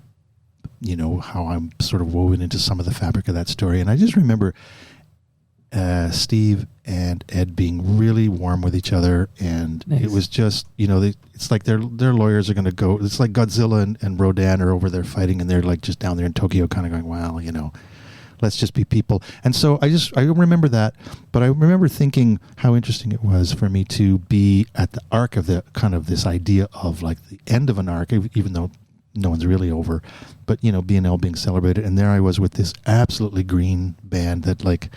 S3: how I'm sort of woven into some of the fabric of that story. And I just remember Steve and Ed being really warm with each other, and
S2: Nice.
S3: it was just, it's like their lawyers are going to go. It's like Godzilla and Rodan are over there fighting, and they're like just down there in Tokyo, kind of going, well, let's just be people. And so I remember that, but I remember thinking how interesting it was for me to be at the arc of the kind of this idea of like the end of an arc, even though no one's really over, but BNL being celebrated, and there I was with this absolutely green band that like.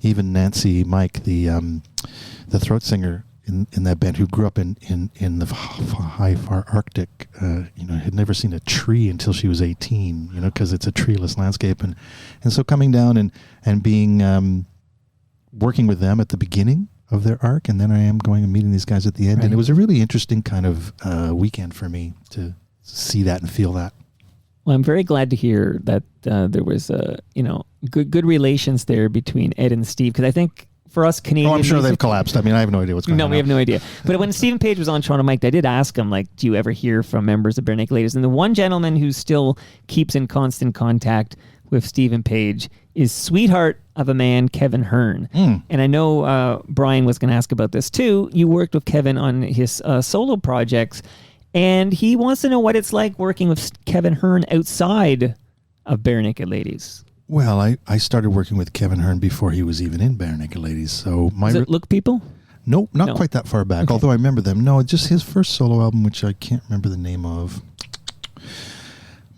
S3: Even Nancy Mike, the throat singer in that band, who grew up in the high far Arctic, had never seen a tree until she was 18, because it's a treeless landscape, and so coming down and being working with them at the beginning of their arc, and then I am going and meeting these guys at the end,
S2: Right.
S3: and it was a really interesting kind of weekend for me to see that and feel that.
S2: Well, I'm very glad to hear that there was good relations there between Ed and Steve, because I think for us Canadian,
S3: I'm sure they've
S2: music-
S3: collapsed. I mean, I have no idea what's going on.
S2: No, we have no idea. But when Stephen Page was on Toronto Mike, I did ask him, like, do you ever hear from members of Barenaked Ladies? And the one gentleman who still keeps in constant contact with Stephen Page is sweetheart of a man, Kevin Hearn. And I know Brian was going to ask about this too. You worked with Kevin on his solo projects, and he wants to know what it's like working with Kevin Hearn outside of Barenaked Ladies.
S3: Well, I started working with Kevin Hearn before he was even in Barenaked Ladies. So
S2: Does it Look People?
S3: Nope, not
S2: No.
S3: quite that far back.
S2: Okay.
S3: Although I remember them. No, just his first solo album, which I can't remember the name of.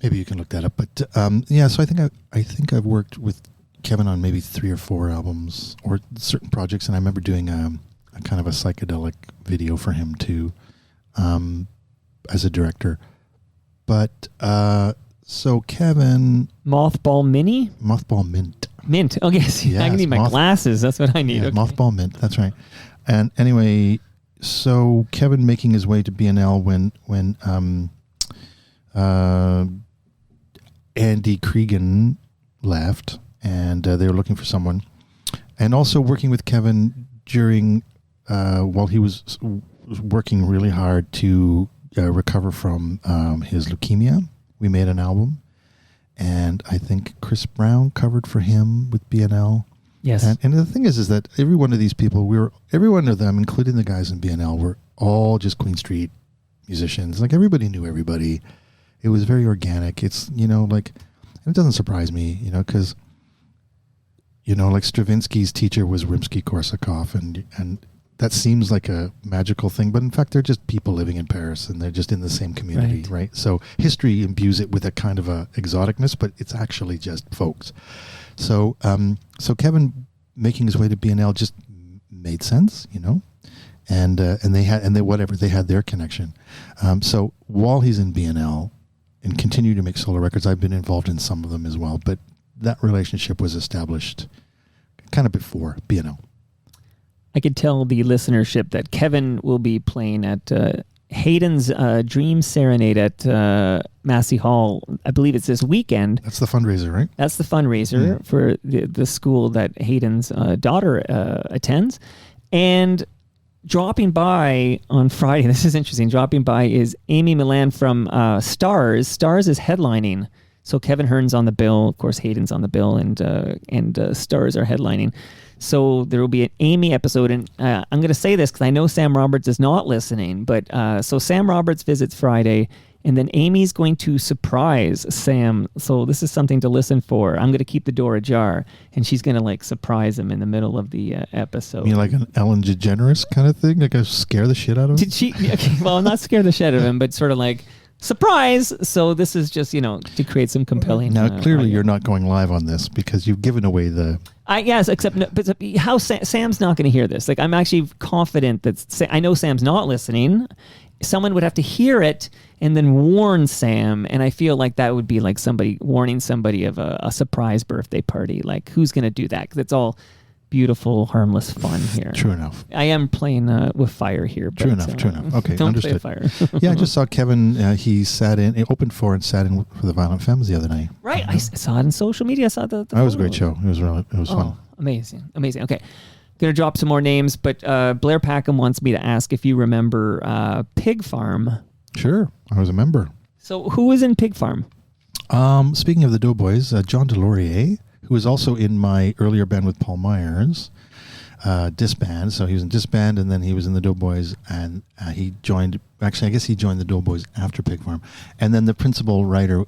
S3: Maybe you can look that up. But so I think I've worked with Kevin on maybe 3 or 4 albums or certain projects, and I remember doing a kind of a psychedelic video for him too, as a director. But so Kevin,
S2: Mothball Mini?
S3: Mothball Mint.
S2: Mint. Okay, see, I
S3: Yes,
S2: need my glasses. That's what I need.
S3: Yeah,
S2: Okay.
S3: Mothball Mint. That's right. And anyway, so Kevin making his way to BNL when Andy Cregan left, and they were looking for someone, and also working with Kevin during while he was working really hard to recover from his leukemia. We made an album, and I think Chris Brown covered for him with BNL.
S2: Yes.
S3: And the thing is that every one of these people, every one of them, including the guys in BNL, were all just Queen Street musicians. Like, everybody knew everybody. It was very organic. It's, and it doesn't surprise me, because, like Stravinsky's teacher was Rimsky-Korsakov, and that seems like a magical thing, but in fact, they're just people living in Paris, and they're just in the same community, right? So history imbues it with a kind of a exoticness, but it's actually just folks. So, so Kevin making his way to BNL just made sense, and they had their connection. So while he's in BNL and continue to make solo records, I've been involved in some of them as well, but that relationship was established kind of before BNL.
S2: I could tell the listenership that Kevin will be playing at Hayden's Dream Serenade at Massey Hall. I believe it's this weekend.
S3: That's the fundraiser, right?
S2: That's the fundraiser for the school that Hayden's daughter attends. And dropping by on Friday, this is interesting, dropping by is Amy Milan from Stars. Stars is headlining. So Kevin Hearn's on the bill. Of course, Hayden's on the bill, and Stars are headlining. So there will be an Amy episode, and I'm going to say this because I know Sam Roberts is not listening, but so Sam Roberts visits Friday, and then Amy's going to surprise Sam. So this is something to listen for. I'm going to keep the door ajar, and she's going to surprise him in the middle of the episode.
S3: You mean like an Ellen DeGeneres kind of thing? Like, scare the shit out of him?
S2: Did she? Okay, well, not scare the shit out of him, but sort of like surprise. So this is just to create some compelling.
S3: Now, clearly,
S2: audio.
S3: you're not going live on this because you've given away the.
S2: Yes, except but how Sam's not going to hear this. I'm actually confident that I know Sam's not listening. Someone would have to hear it and then warn Sam, and I feel like that would be like somebody warning somebody of a surprise birthday party. Like, who's going to do that? Because it's all beautiful, harmless fun here.
S3: True enough.
S2: I am playing with fire here.
S3: True
S2: but,
S3: enough. True enough. Okay,
S2: don't
S3: understood.
S2: play with fire.
S3: Yeah, I just saw Kevin. He opened for and sat in for the Violent Femmes the other night.
S2: Right, I saw it on social media. I saw the
S3: That was a great
S2: photo.
S3: show. It was fun.
S2: Amazing. Okay. Going to drop some more names, but Blair Packham wants me to ask if you remember Pig Farm.
S3: Sure, I was a member.
S2: So who was in Pig Farm?
S3: Speaking of the Doughboys, John Delorier, who was also in my earlier band with Paul Myers, disband. So he was in disband, and then he was in the Doughboys, and he joined. Actually, I guess he joined the Doughboys after Pig Farm, and then the principal writer,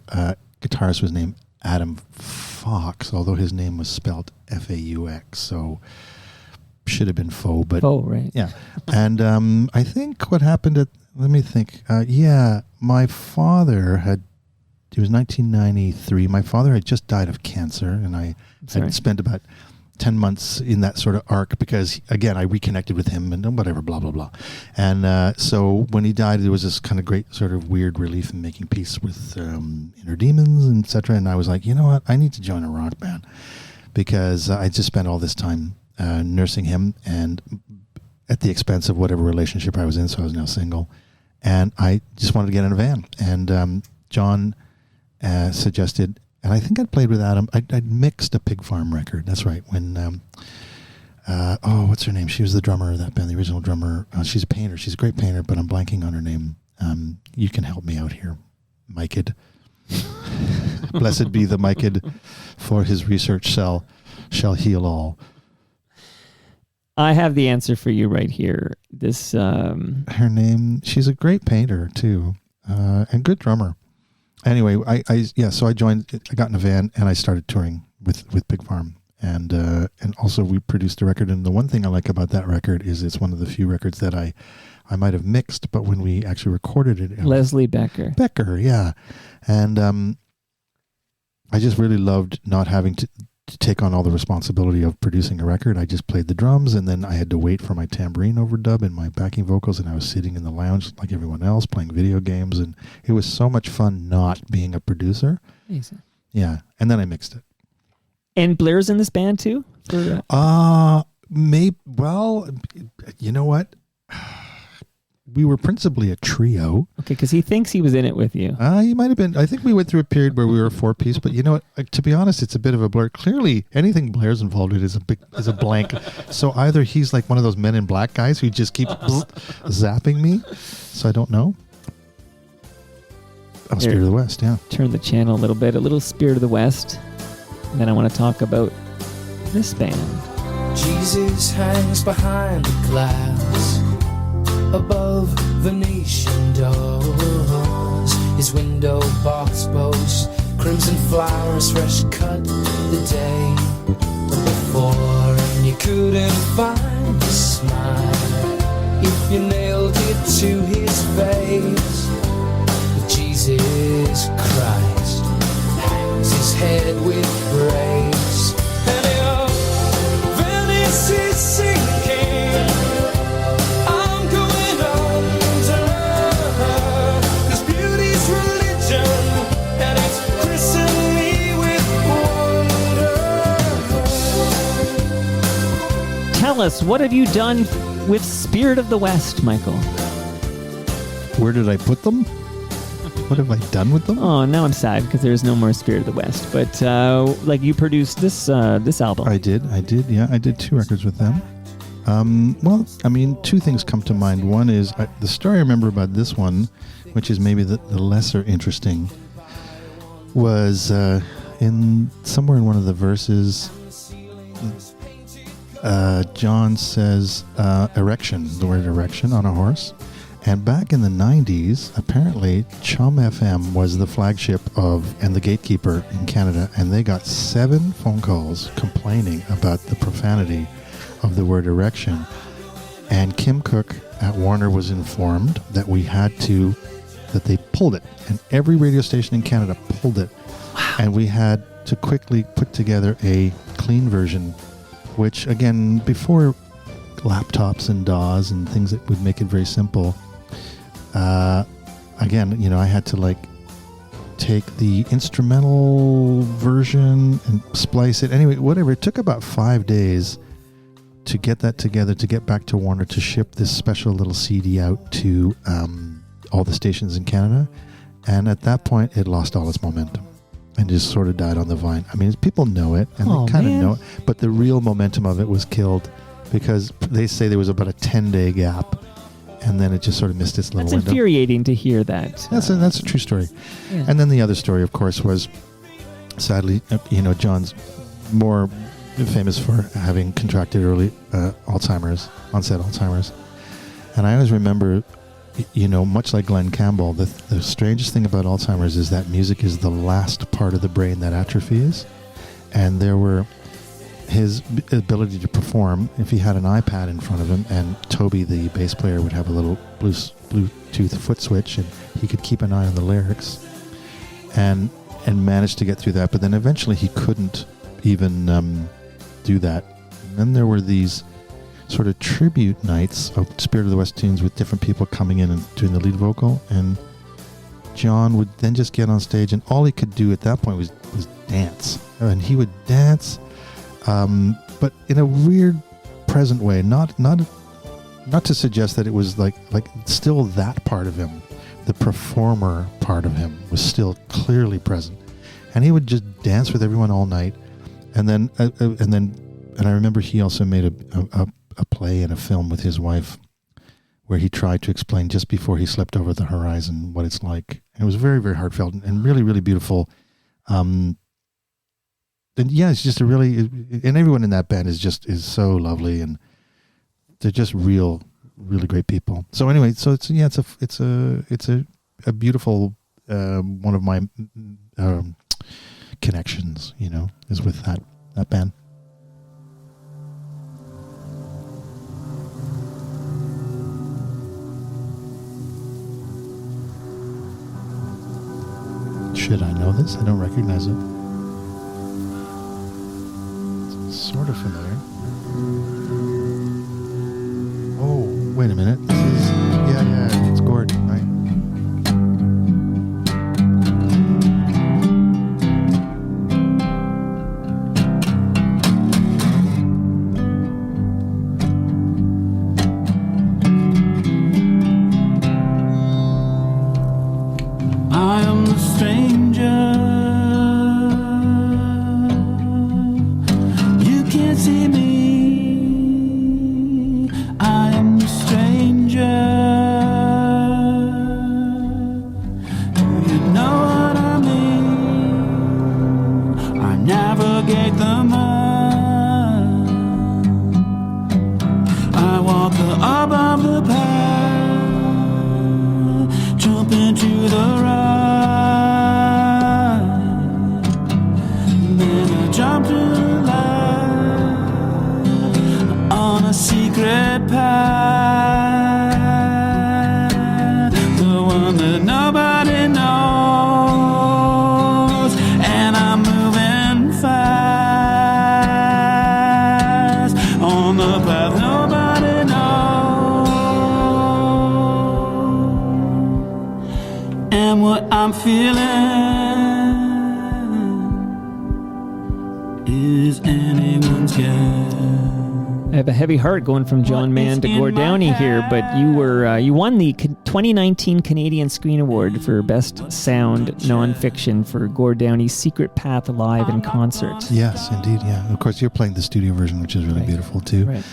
S3: guitarist, was named Adam Fox, although his name was spelled F-A-U-X. So should have been faux, but
S2: right.
S3: yeah. And I think what happened at, let me think. My father had, it was 1993. My father had just died of cancer, and I had spent about 10 months in that sort of arc because, again, I reconnected with him and whatever, blah, blah, blah. And so when he died, there was this kind of great sort of weird relief in making peace with inner demons, and et cetera. And I was like, you know what? I need to join a rock band because I just spent all this time nursing him, and at the expense of whatever relationship I was in, so I was now single. And I just wanted to get in a van. And John suggested, and I think I'd played with Adam. I'd mixed a Pig Farm record. That's right. When, what's her name? She was the drummer of that band, the original drummer. She's a painter. She's a great painter, but I'm blanking on her name. You can help me out here, Micah. Blessed be the Micah, for his research shall heal all.
S2: I have the answer for you right here. This
S3: her name. She's a great painter too, and good drummer. Anyway, so I joined. I got in a van and I started touring with Pig Farm, and also we produced a record. And the one thing I like about that record is it's one of the few records that I might have mixed, but when we actually recorded it,
S2: Leslie Becker,
S3: yeah, and I just really loved not having to take on all the responsibility of producing a record. I just played the drums, and then I had to wait for my tambourine overdub and my backing vocals, and I was sitting in the lounge like everyone else playing video games, and it was so much fun not being a producer.
S2: Amazing.
S3: Yeah, and then I mixed it.
S2: And Blair's in this band too?
S3: Well, you know what? We were principally a trio.
S2: Okay, because he thinks he was in it with you.
S3: He might have been. I think we went through a period where we were a four-piece, but you know what? To be honest, it's a bit of a blur. Clearly, anything Blair's involved in is a blank. So either he's like one of those Men in Black guys who just keep zapping me, so I don't know. Oh, Spirit of the West, yeah.
S2: Turn the channel a little Spirit of the West. And then I want to talk about this band.
S1: Jesus hangs behind the glass above Venetian doors. His window box boasts crimson flowers fresh cut the day before, and you couldn't find a smile if you nailed it to his face. But Jesus Christ hangs his head with grace, and Venice is sinking. I'm going under, 'cause beauty's religion, and it's christened me with wonder.
S2: Tell us, what have you done with Spirit of the West, Michael?
S3: Where did I put them? What have I done with them?
S2: Oh, now I'm sad because there's no more Spirit of the West. But like you produced this album.
S3: I did. Yeah, I did 2 records with them. Well, I mean, 2 things come to mind. One is the story I remember about this one, which is maybe the lesser interesting, was in somewhere in one of the verses, John says erection, the word erection on a horse. And back in the 90s, apparently, Chum FM was the flagship and the gatekeeper in Canada, and they got 7 phone calls complaining about the profanity of the word erection. And Kim Cook at Warner was informed that that they pulled it, and every radio station in Canada pulled it. Wow. And we had to quickly put together a clean version, which, again, before laptops and DAWs and things that would make it very simple, again, you know, I had to take the instrumental version and splice it. Anyway, whatever. It took about 5 days to get that together, to get back to Warner, to ship this special little CD out to all the stations in Canada. And at that point, it lost all its momentum and just sort of died on the vine. I mean, people know it, and they kind of know it, but the real momentum of it was killed because they say there was about a 10-day gap and then it just sort of missed its little
S2: That's
S3: window.
S2: infuriating to hear that.
S3: That's a true story.
S2: Yeah.
S3: And then the other story, of course, was sadly, John's more famous for having contracted early onset Alzheimer's. And I always remember, much like Glenn Campbell, the strangest thing about Alzheimer's is that music is the last part of the brain that atrophies. And there were his ability to perform, if he had an iPad in front of him, and Toby, the bass player, would have a little Bluetooth foot switch, and he could keep an eye on the lyrics, and managed to get through that. But then eventually he couldn't even do that. And then there were these sort of tribute nights of Spirit of the West tunes with different people coming in and doing the lead vocal, and John would then just get on stage, and all he could do at that point was dance. And he would dance, but in a weird, present way. Not to suggest that it was like still that part of him, the performer part of him, was still clearly present. And he would just dance with everyone all night. And then I remember he also made a play and a film with his wife, where he tried to explain just before he slept over the horizon what it's like. And it was very, very heartfelt and really, really beautiful. And yeah, it's just and everyone in that band is so lovely, and they're just really great people. So anyway, it's a beautiful one of my connections, is with that band. Should I know this? I don't recognize it. It's sort of familiar. Oh, wait a minute. Yeah, it's Gord, right?
S1: I am the stranger. You can't see me. I am the stranger. Do you know what I mean? I navigate the mud. I walk above the path, jump into the ride. Jump to life on a secret path, the one that nobody knows, and I'm moving fast on the path nobody knows, and what I'm feeling is anyone's guess.
S2: I have a heavy heart going from John Mann to Gord Downie here, but you won the 2019 Canadian Screen Award for Best Sound Nonfiction for Gord Downie's Secret Path Live in Concert.
S3: Yes, indeed, yeah. Of course, you're playing the studio version, which is really beautiful, too.
S2: Right.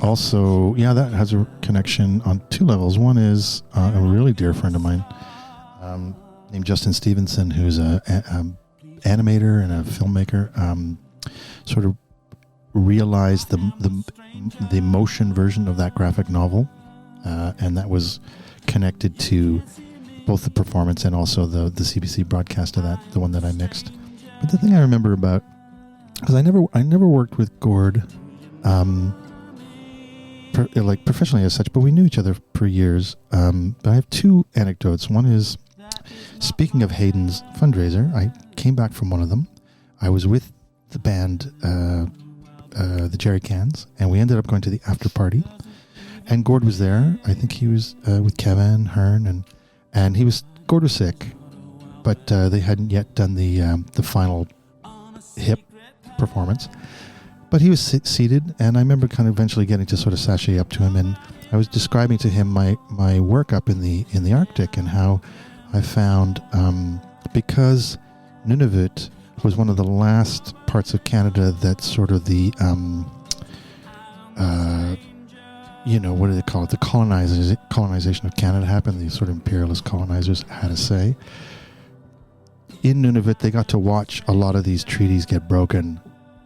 S3: Also, that has a connection on two levels. One is a really dear friend of mine named Justin Stevenson, who's a animator and a filmmaker, sort of realized the motion version of that graphic novel, and that was connected to both the performance and also the CBC broadcast of that, the one that I mixed. But the thing I remember about, because I never worked with Gord, professionally as such, but we knew each other for years. But I have two anecdotes. One is, speaking of Hayden's fundraiser, I came back from one of them. I was with the band, the Jerry Cans, and we ended up going to the after party. And Gord was there. I think he was with Kevin Hearn, and Gord was sick, but they hadn't yet done the final hip performance. But he was seated, and I remember kind of eventually getting to sort of sashay up to him, and I was describing to him my work up in the Arctic and how I found, because Nunavut was one of the last parts of Canada that sort of the what do they call it? The colonization of Canada happened. These sort of imperialist colonizers had a say. In Nunavut, they got to watch a lot of these treaties get broken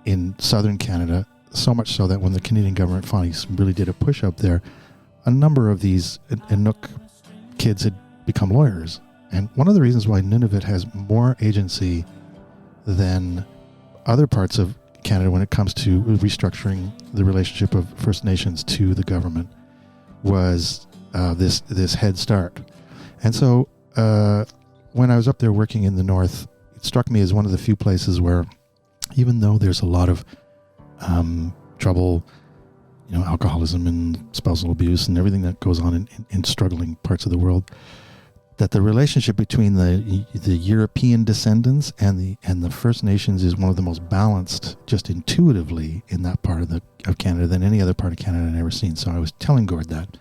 S3: in southern Canada, so much so that when the Canadian government finally really did a push up there, a number of these Inuk kids had become lawyers. And one of the reasons why Nunavut has more agency than other parts of Canada when it comes to restructuring the relationship of First Nations to the government was this head start. And so when I was up there working in the north, it struck me as one of the few places where, even though there's a lot of trouble, alcoholism and spousal abuse and everything that goes on in struggling parts of the world, that the relationship between the European descendants and the First Nations is one of the most balanced, just intuitively, in that part of Canada than any other part of Canada I've ever seen. So I was telling Gord that,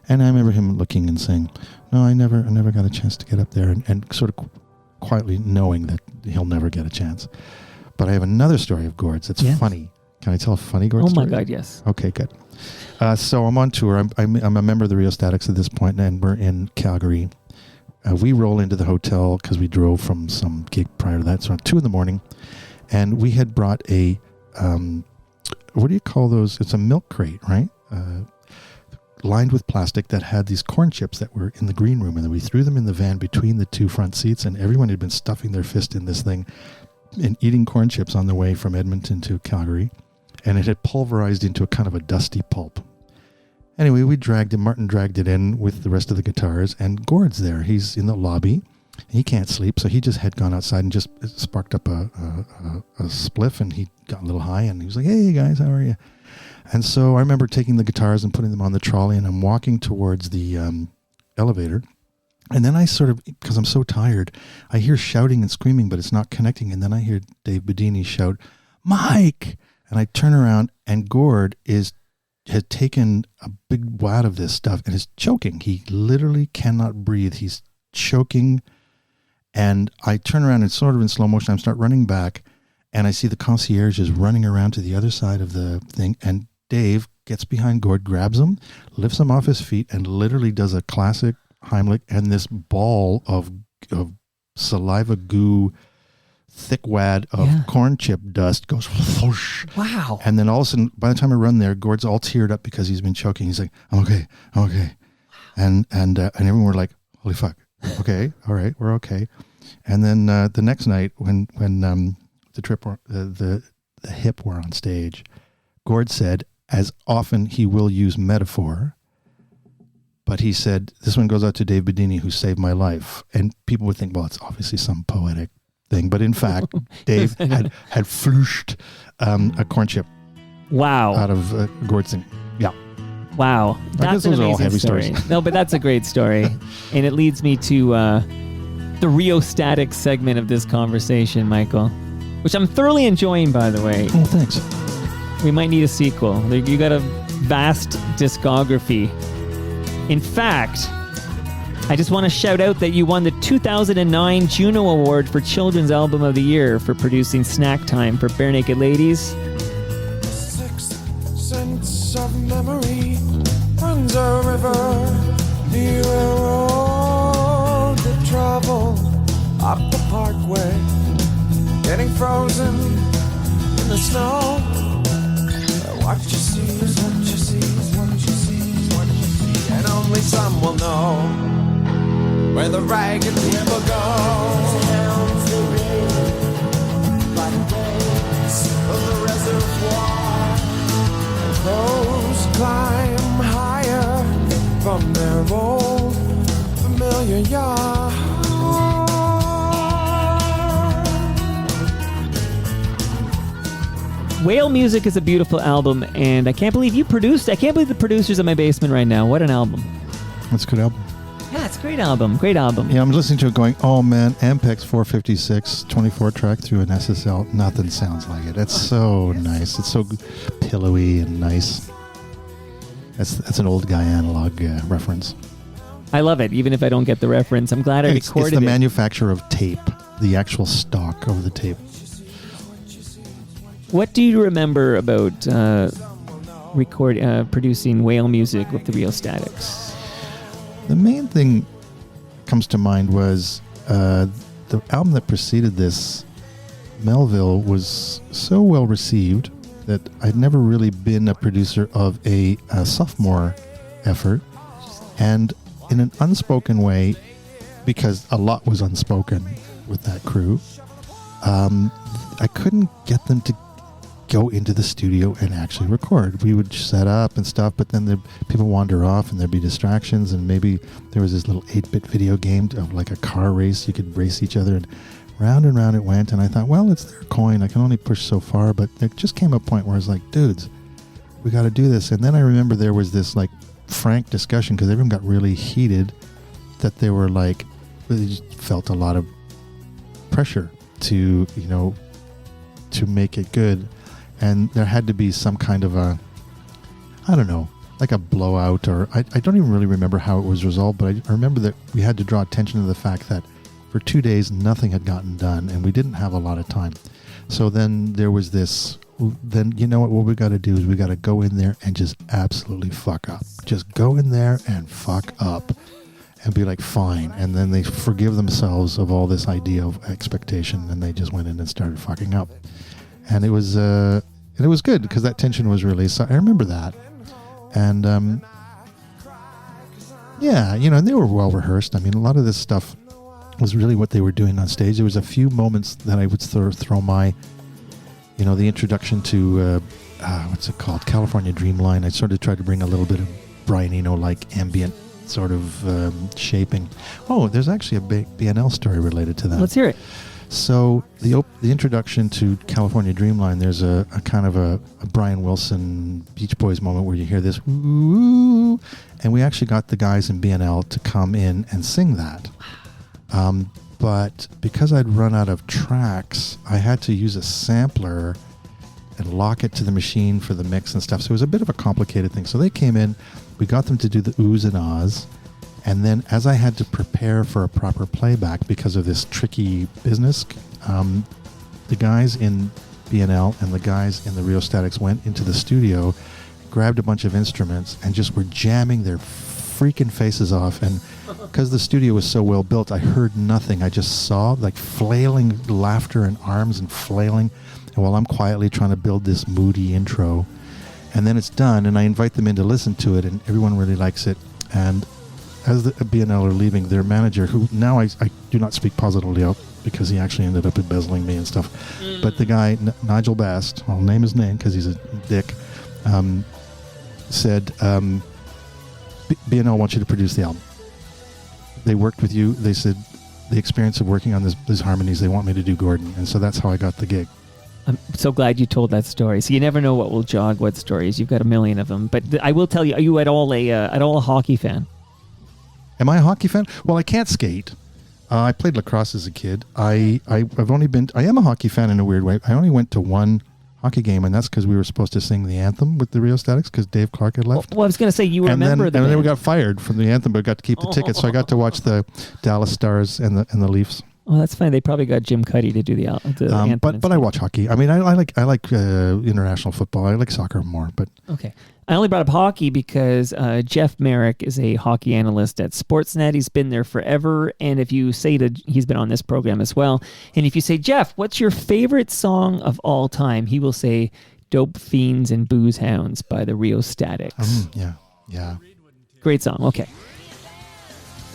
S3: and I remember him looking and saying, "No, I never got a chance to get up there," and sort of quietly knowing that he'll never get a chance. But I have another story of Gord's that's funny. Can I tell a funny Gord story?
S2: Oh my God, yes.
S3: Okay, good. So I'm on tour. I'm a member of the Rheostatics at this point, and we're in Calgary. We roll into the hotel because we drove from some gig prior to that. So at 2 a.m, and we had brought a, what do you call those? It's a milk crate, right? Lined with plastic that had these corn chips that were in the green room. And then we threw them in the van between the two front seats, and everyone had been stuffing their fist in this thing and eating corn chips on the way from Edmonton to Calgary. And it had pulverized into a kind of a dusty pulp. Anyway, Martin dragged it in with the rest of the guitars, and Gord's there. He's in the lobby. He can't sleep, so he just had gone outside and just sparked up a spliff, and he got a little high, and he was like, "Hey, guys, how are you?" And so I remember taking the guitars and putting them on the trolley, and I'm walking towards the elevator, and then I sort of, because I'm so tired, I hear shouting and screaming, but it's not connecting, and then I hear Dave Bedini shout, "Mike!" And I turn around, and Gord had taken a big wad of this stuff and is choking. He literally cannot breathe. He's choking. And I turn around and sort of in slow motion, I start running back, and I see the concierge is running around to the other side of the thing. And Dave gets behind Gord, grabs him, lifts him off his feet, and literally does a classic Heimlich. And this ball of saliva goo, thick wad of corn chip dust goes whoosh.
S2: Wow.
S3: And then all of a sudden, by the time I run there, Gord's all teared up because he's been choking. He's like, I'm okay. And everyone were like, holy fuck. Okay. All right. We're okay. And then the next night when the hip were on stage, Gord said, as often he will use metaphor, but he said, this one goes out to Dave Bedini, who saved my life. And people would think, well, it's obviously some poetic thing, but in fact, Dave had flushed a corn chip.
S2: Wow!
S3: Out of Gord's thing. Yeah.
S2: Wow, that's an amazing story.
S3: Stories.
S2: No, but that's a great story, and it leads me to the Rheostatics segment of this conversation, Michael, which I'm thoroughly enjoying, by the way.
S3: Oh, thanks.
S2: We might need a sequel. You got a vast discography. In fact, I just want to shout out that you won the 2009 Juno Award for Children's Album of the Year for producing Snack Time for Barenaked Ladies.
S1: Sixth sense of memory runs a river near a road that travel up the parkway, getting frozen in the snow. What you see is what you see is what you see is what you see, and only some will know where the ragged people go. Towns they raid by the waves of the reservoir. Crows climb higher from their old familiar yard.
S2: Whale Music is a beautiful album, and I can't believe the producer's in my basement right now. What an album.
S3: That's a good album.
S2: Yeah, it's a great album. Great album.
S3: Yeah, I'm listening to it going, oh man, Ampex 456, 24 track through an SSL. Nothing sounds like it. It's so nice. It's so pillowy and nice. That's an old guy analog reference.
S2: I love it, even if I don't get the reference. I'm glad I recorded it.
S3: It's the manufacture of tape, the actual stock of the tape.
S2: What do you remember about producing whale music with the Rheostatics?
S3: The main thing comes to mind was the album that preceded this, Melville, was so well received that I'd never really been a producer of a sophomore effort. And in an unspoken way, because a lot was unspoken with that crew, I couldn't get them to go into the studio and actually record. We would set up and stuff, but then people wander off and there'd be distractions, and maybe there was this little 8-bit video game of like a car race. You could race each other, and round it went, and I thought, well, it's their coin. I can only push so far, but there just came a point where I was like, dudes, we got to do this. And then I remember there was this like frank discussion because everyone got really heated that they were like, they just felt a lot of pressure to, to make it good. And there had to be some kind of a, I don't know, like a blowout, or I don't even really remember how it was resolved, but I remember that we had to draw attention to the fact that for 2 days, nothing had gotten done, and we didn't have a lot of time. So then there was this, then you know what we got to do is we got to go in there and just absolutely fuck up. Just go in there and fuck up and be like, fine. And then they forgive themselves of all this idea of expectation, and they just went in and started fucking up. And it was good because that tension was released. So I remember that. And yeah, and they were well rehearsed. I mean, a lot of this stuff was really what they were doing on stage. There was a few moments that I would throw my, the introduction to, what's it called? California Dreamline. I sort of tried to bring a little bit of Brian Eno-like ambient sort of shaping. Oh, there's actually a big BNL story related to that.
S2: Let's hear it.
S3: So the introduction to California Dreamline, there's a kind of a Brian Wilson Beach Boys moment where you hear this woo, and we actually got the guys in BNL to come in and sing that. But because I'd run out of tracks, I had to use a sampler and lock it to the machine for the mix and stuff. So it was a bit of a complicated thing. So they came in, we got them to do the oohs and ahs. And then as I had to prepare for a proper playback because of this tricky business, the guys in BNL and the guys in the Rheostatics went into the studio, grabbed a bunch of instruments, and just were jamming their freaking faces off. And because the studio was so well built, I heard nothing. I just saw like flailing laughter and arms and flailing. And while I'm quietly trying to build this moody intro, and then it's done, and I invite them in to listen to it, and everyone really likes it. And as the BNL are leaving, their manager, who now I do not speak positively of because he actually ended up embezzling me and stuff, but the guy, Nigel Bast, I'll name his name because he's a dick, said, BNL wants you to produce the album. They worked with you. They said the experience of working on these harmonies, they want me to do Gordon. And so that's how I got the gig.
S2: I'm so glad you told that story. So you never know what will jog what stories. You've got a million of them. But I will tell you, are you at all a hockey fan?
S3: Am I a hockey fan? Well, I can't skate. I played lacrosse as a kid. I am a hockey fan in a weird way. I only went to one hockey game, and that's because we were supposed to sing the anthem with the Rheostatics because Dave Clark had left.
S2: Well, I was going to say you remember
S3: and then we got fired from the anthem, but got to keep the tickets. So I got to watch the Dallas Stars and the Leafs.
S2: Oh, that's fine. They probably got Jim Cuddy to do the anthem.
S3: But I watch hockey. I mean, I like international football. I like soccer more. But
S2: okay, I only brought up hockey because Jeff Merrick is a hockey analyst at Sportsnet. He's been there forever. And if you say he's been on this program as well. And if you say, Jeff, what's your favorite song of all time? He will say, "Dope Fiends and Booze Hounds" by the Rheostatics.
S3: Yeah.
S2: Great song. Okay.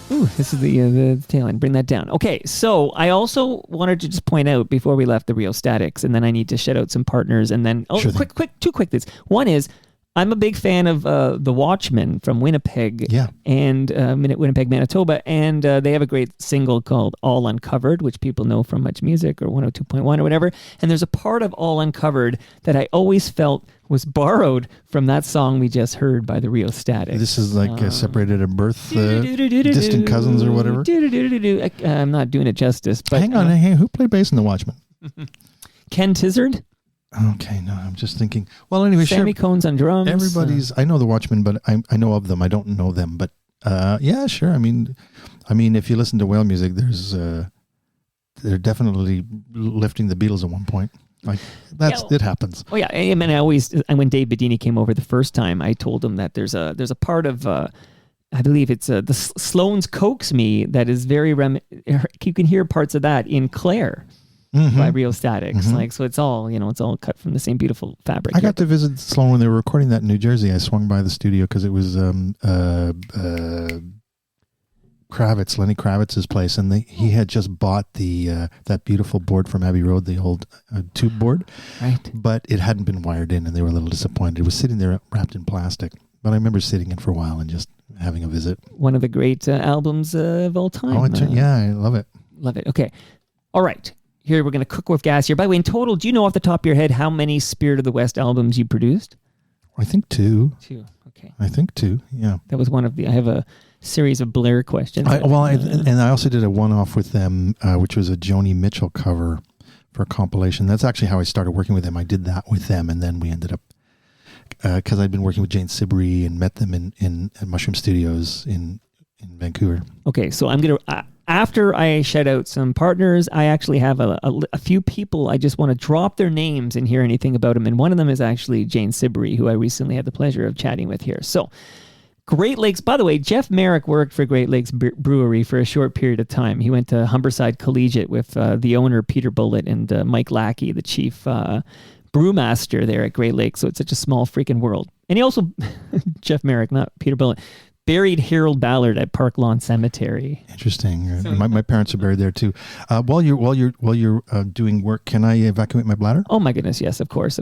S2: Ooh, this is the tail end. Bring that down. Okay, so I also wanted to just point out before we left the Rheostatics, and then I need to shout out some partners, and then
S3: sure
S2: two quick things. One is I'm a big fan of The Watchmen from Winnipeg, and Winnipeg, Manitoba, and they have a great single called "All Uncovered," which people know from Much Music or 102.1 or whatever. And there's a part of "All Uncovered" that I always felt was borrowed from that song we just heard by the Rheostatics.
S3: This is like separated at birth, distant cousins or whatever.
S2: I'm not doing it justice. But
S3: hang on, who played bass in The Watchmen?
S2: Ken Tizard.
S3: Okay, no, I'm just thinking. Well, anyway,
S2: Sammy Cones on drums.
S3: I know the Watchmen, but I know of them. I don't know them, but yeah, sure. I mean, if you listen to whale music, they're definitely lifting the Beatles at one point. It happens.
S2: Oh yeah, and and when Dave Bedini came over the first time, I told him that there's a part of I believe it's the Sloan's Coax Me that is very you can hear parts of that in Claire by Rheostatics. Like, so it's all cut from the same beautiful fabric.
S3: I got to visit Sloan when they were recording that in New Jersey. I swung by the studio because it was Lenny Kravitz's place, and he had just bought the that beautiful board from Abbey Road, the old tube board,
S2: right?
S3: But it hadn't been wired in, and they were a little disappointed. It was sitting there wrapped in plastic, but I remember sitting in for a while and just having a visit.
S2: One of the great albums of all time.
S3: I love it.
S2: Love it. Okay, all right. Here we're going to cook with gas here. By the way, in total, do you know off the top of your head how many Spirit of the West albums you produced?
S3: I think 2.
S2: 2. Okay.
S3: I think 2. Yeah.
S2: That was one of the. I have a series of Blair questions.
S3: And I also did a one-off with them, which was a Joni Mitchell cover for a compilation. That's actually how I started working with them. I did that with them, and then we ended up, because I'd been working with Jane Sibery and met them in Mushroom Studios in Vancouver.
S2: Okay, so I'm going to, after I shout out some partners, I actually have a few people I just want to drop their names and hear anything about them, and one of them is actually Jane Sibery, who I recently had the pleasure of chatting with here. So, Great Lakes, by the way, Jeff Merrick worked for Great Lakes Brewery for a short period of time. He went to Humberside Collegiate with the owner, Peter Bullitt, and Mike Lackey, the chief brewmaster there at Great Lakes. So it's such a small freaking world. And he also, Jeff Merrick, not Peter Bullitt, buried Harold Ballard at Park Lawn Cemetery.
S3: Interesting. My parents are buried there too. While you're doing work, can I evacuate my bladder?
S2: Oh my goodness, yes, of course.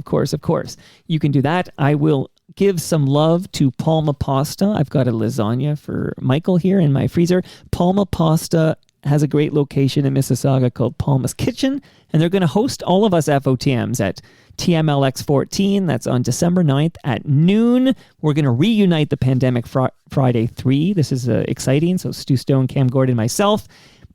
S2: You can do that. I will give some love to Palma Pasta. I've got a lasagna for Michael here in my freezer. Palma Pasta has a great location in Mississauga called Palma's Kitchen, and they're going to host all of us FOTMs at TMLX 14. That's on December 9th at noon. We're going to reunite the Pandemic Friday 3. This is exciting. So Stu Stone, Cam Gordon, myself.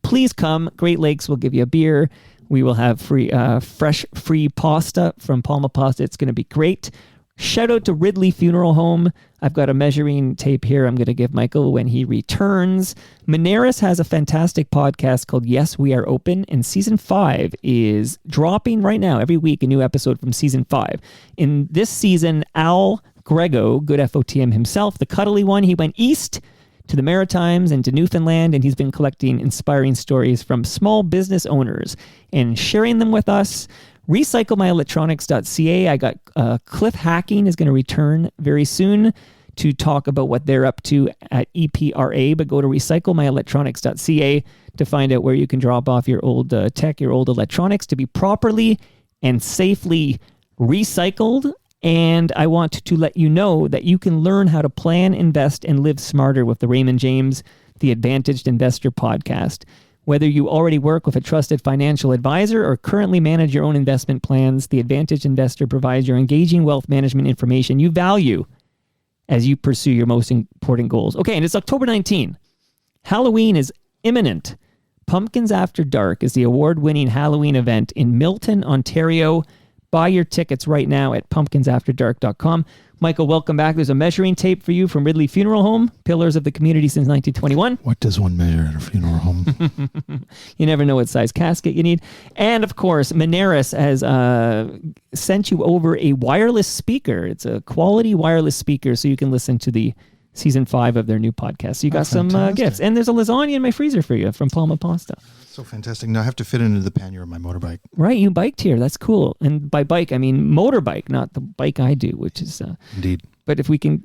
S2: Please come. Great Lakes will give you a beer. We will have fresh free pasta from Palma Pasta. It's going to be great. Shout out to Ridley Funeral Home. I've got a measuring tape here I'm going to give Michael when he returns. Moneris has a fantastic podcast called Yes, We Are Open, and Season 5 is dropping right now. Every week, a new episode from Season 5. In this season, Al Grego, good FOTM himself, the cuddly one, he went east to the Maritimes and to Newfoundland, and he's been collecting inspiring stories from small business owners and sharing them with us. RecycleMyElectronics.ca. I got Cliff Hacking is going to return very soon to talk about what they're up to at EPRA, but go to RecycleMyElectronics.ca to find out where you can drop off your old tech, your old electronics to be properly and safely recycled. And I want to let you know that you can learn how to plan, invest, and live smarter with the Raymond James, the Advantaged Investor podcast. Whether you already work with a trusted financial advisor or currently manage your own investment plans, the Advantaged Investor provides your engaging wealth management information you value as you pursue your most important goals. Okay, and it's October 19. Halloween is imminent. Pumpkins After Dark is the award-winning Halloween event in Milton, Ontario. Buy your tickets right now at pumpkinsafterdark.com. Michael, welcome back. There's a measuring tape for you from Ridley Funeral Home, pillars of the community since 1921.
S3: What does one measure at a funeral home?
S2: You never know what size casket you need. And, of course, Moneris has sent you over a wireless speaker. It's a quality wireless speaker, so you can listen to the Season 5 of their new podcast. So you got some gifts. And there's a lasagna in my freezer for you from Palma Pasta.
S3: So fantastic. Now I have to fit into the pannier of my motorbike.
S2: Right, you biked here. That's cool. And by bike, I mean motorbike, not the bike I do, which is...
S3: Indeed.
S2: But if we can,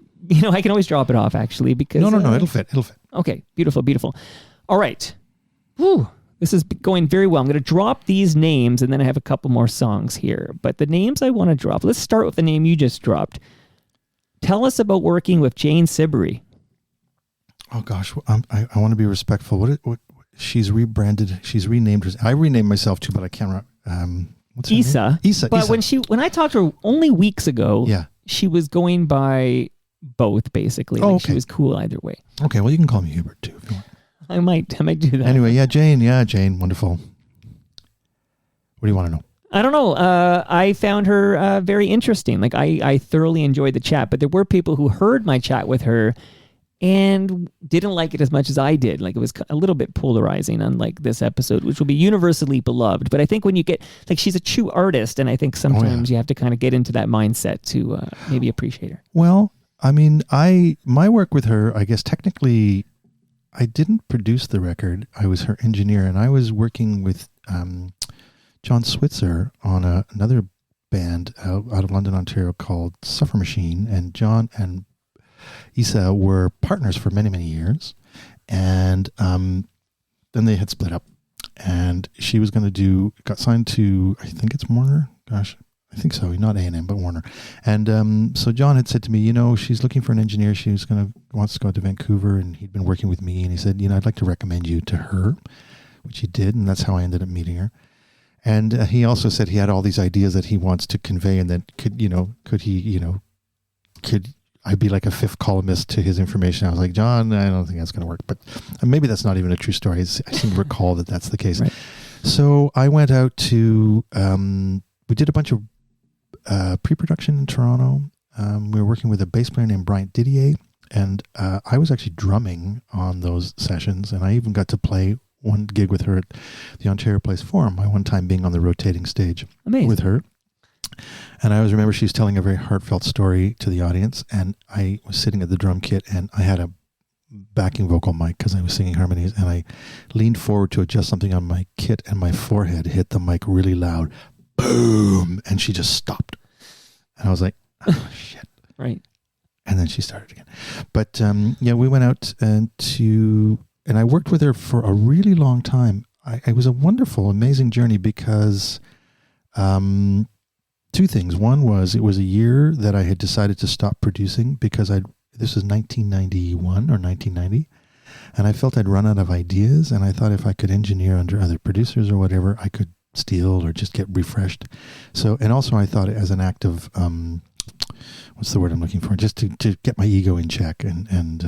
S2: I can always drop it off, actually, because...
S3: No, it'll fit.
S2: Okay, beautiful. All right. Whew. This is going very well. I'm going to drop these names, and then I have a couple more songs here. But the names I want to drop, let's start with the name you just dropped. Tell us about working with Jane Sibery.
S3: Oh, gosh. I want to be respectful. What she's rebranded. She's renamed her. I renamed myself too, but I can't. What's her
S2: Isa.
S3: name? Isa.
S2: But when I talked to her only weeks ago,
S3: yeah,
S2: she was going by both basically.
S3: Oh,
S2: like
S3: okay.
S2: She was cool either way.
S3: Okay, well you can call me Hubert too if you want.
S2: I might do that.
S3: Anyway, Jane, wonderful. What do you want to know?
S2: I don't know. I found her very interesting. Like I thoroughly enjoyed the chat, but there were people who heard my chat with her and didn't like it as much as I did. Like, it was a little bit polarizing, unlike this episode, which will be universally beloved. But I think when you get, like, she's a true artist, and I think sometimes you have to kind of get into that mindset to maybe appreciate her.
S3: Well, I mean, my work with her, I guess technically, I didn't produce the record. I was her engineer, and I was working with John Switzer on another band out of London, Ontario called Suffer Machine, and John and Isa were partners for many, many years, and then they had split up, and she was going to got signed to, I think it's Warner. Gosh, I think so. Not A&M, but Warner. And so John had said to me, she's looking for an engineer. Wants to go to Vancouver, and he'd been working with me, and he said, I'd like to recommend you to her, which he did, and that's how I ended up meeting her. And he also said he had all these ideas that he wants to convey, and that could I be like a fifth columnist to his information? I was like, John, I don't think that's going to work. But maybe that's not even a true story. I seem to recall that that's the case. Right. So I went out to, we did a bunch of pre-production in Toronto. We were working with a bass player named Bryant Didier, and I was actually drumming on those sessions, and I even got to play one gig with her at the Ontario Place Forum, my one time being on the rotating stage with her. And I always remember she was telling a very heartfelt story to the audience, and I was sitting at the drum kit, and I had a backing vocal mic because I was singing harmonies, and I leaned forward to adjust something on my kit, and my forehead hit the mic really loud. Boom! And she just stopped. And I was like, oh, shit.
S2: Right.
S3: And then she started again. But we went out and I worked with her for a really long time. It was a wonderful, amazing journey because two things. One was it was a year that I had decided to stop producing because this was 1991 or 1990, and I felt I'd run out of ideas, and I thought if I could engineer under other producers or whatever, I could steal or just get refreshed. So, and also I thought it as an act of what's the word I'm looking for? Just to get my ego in check and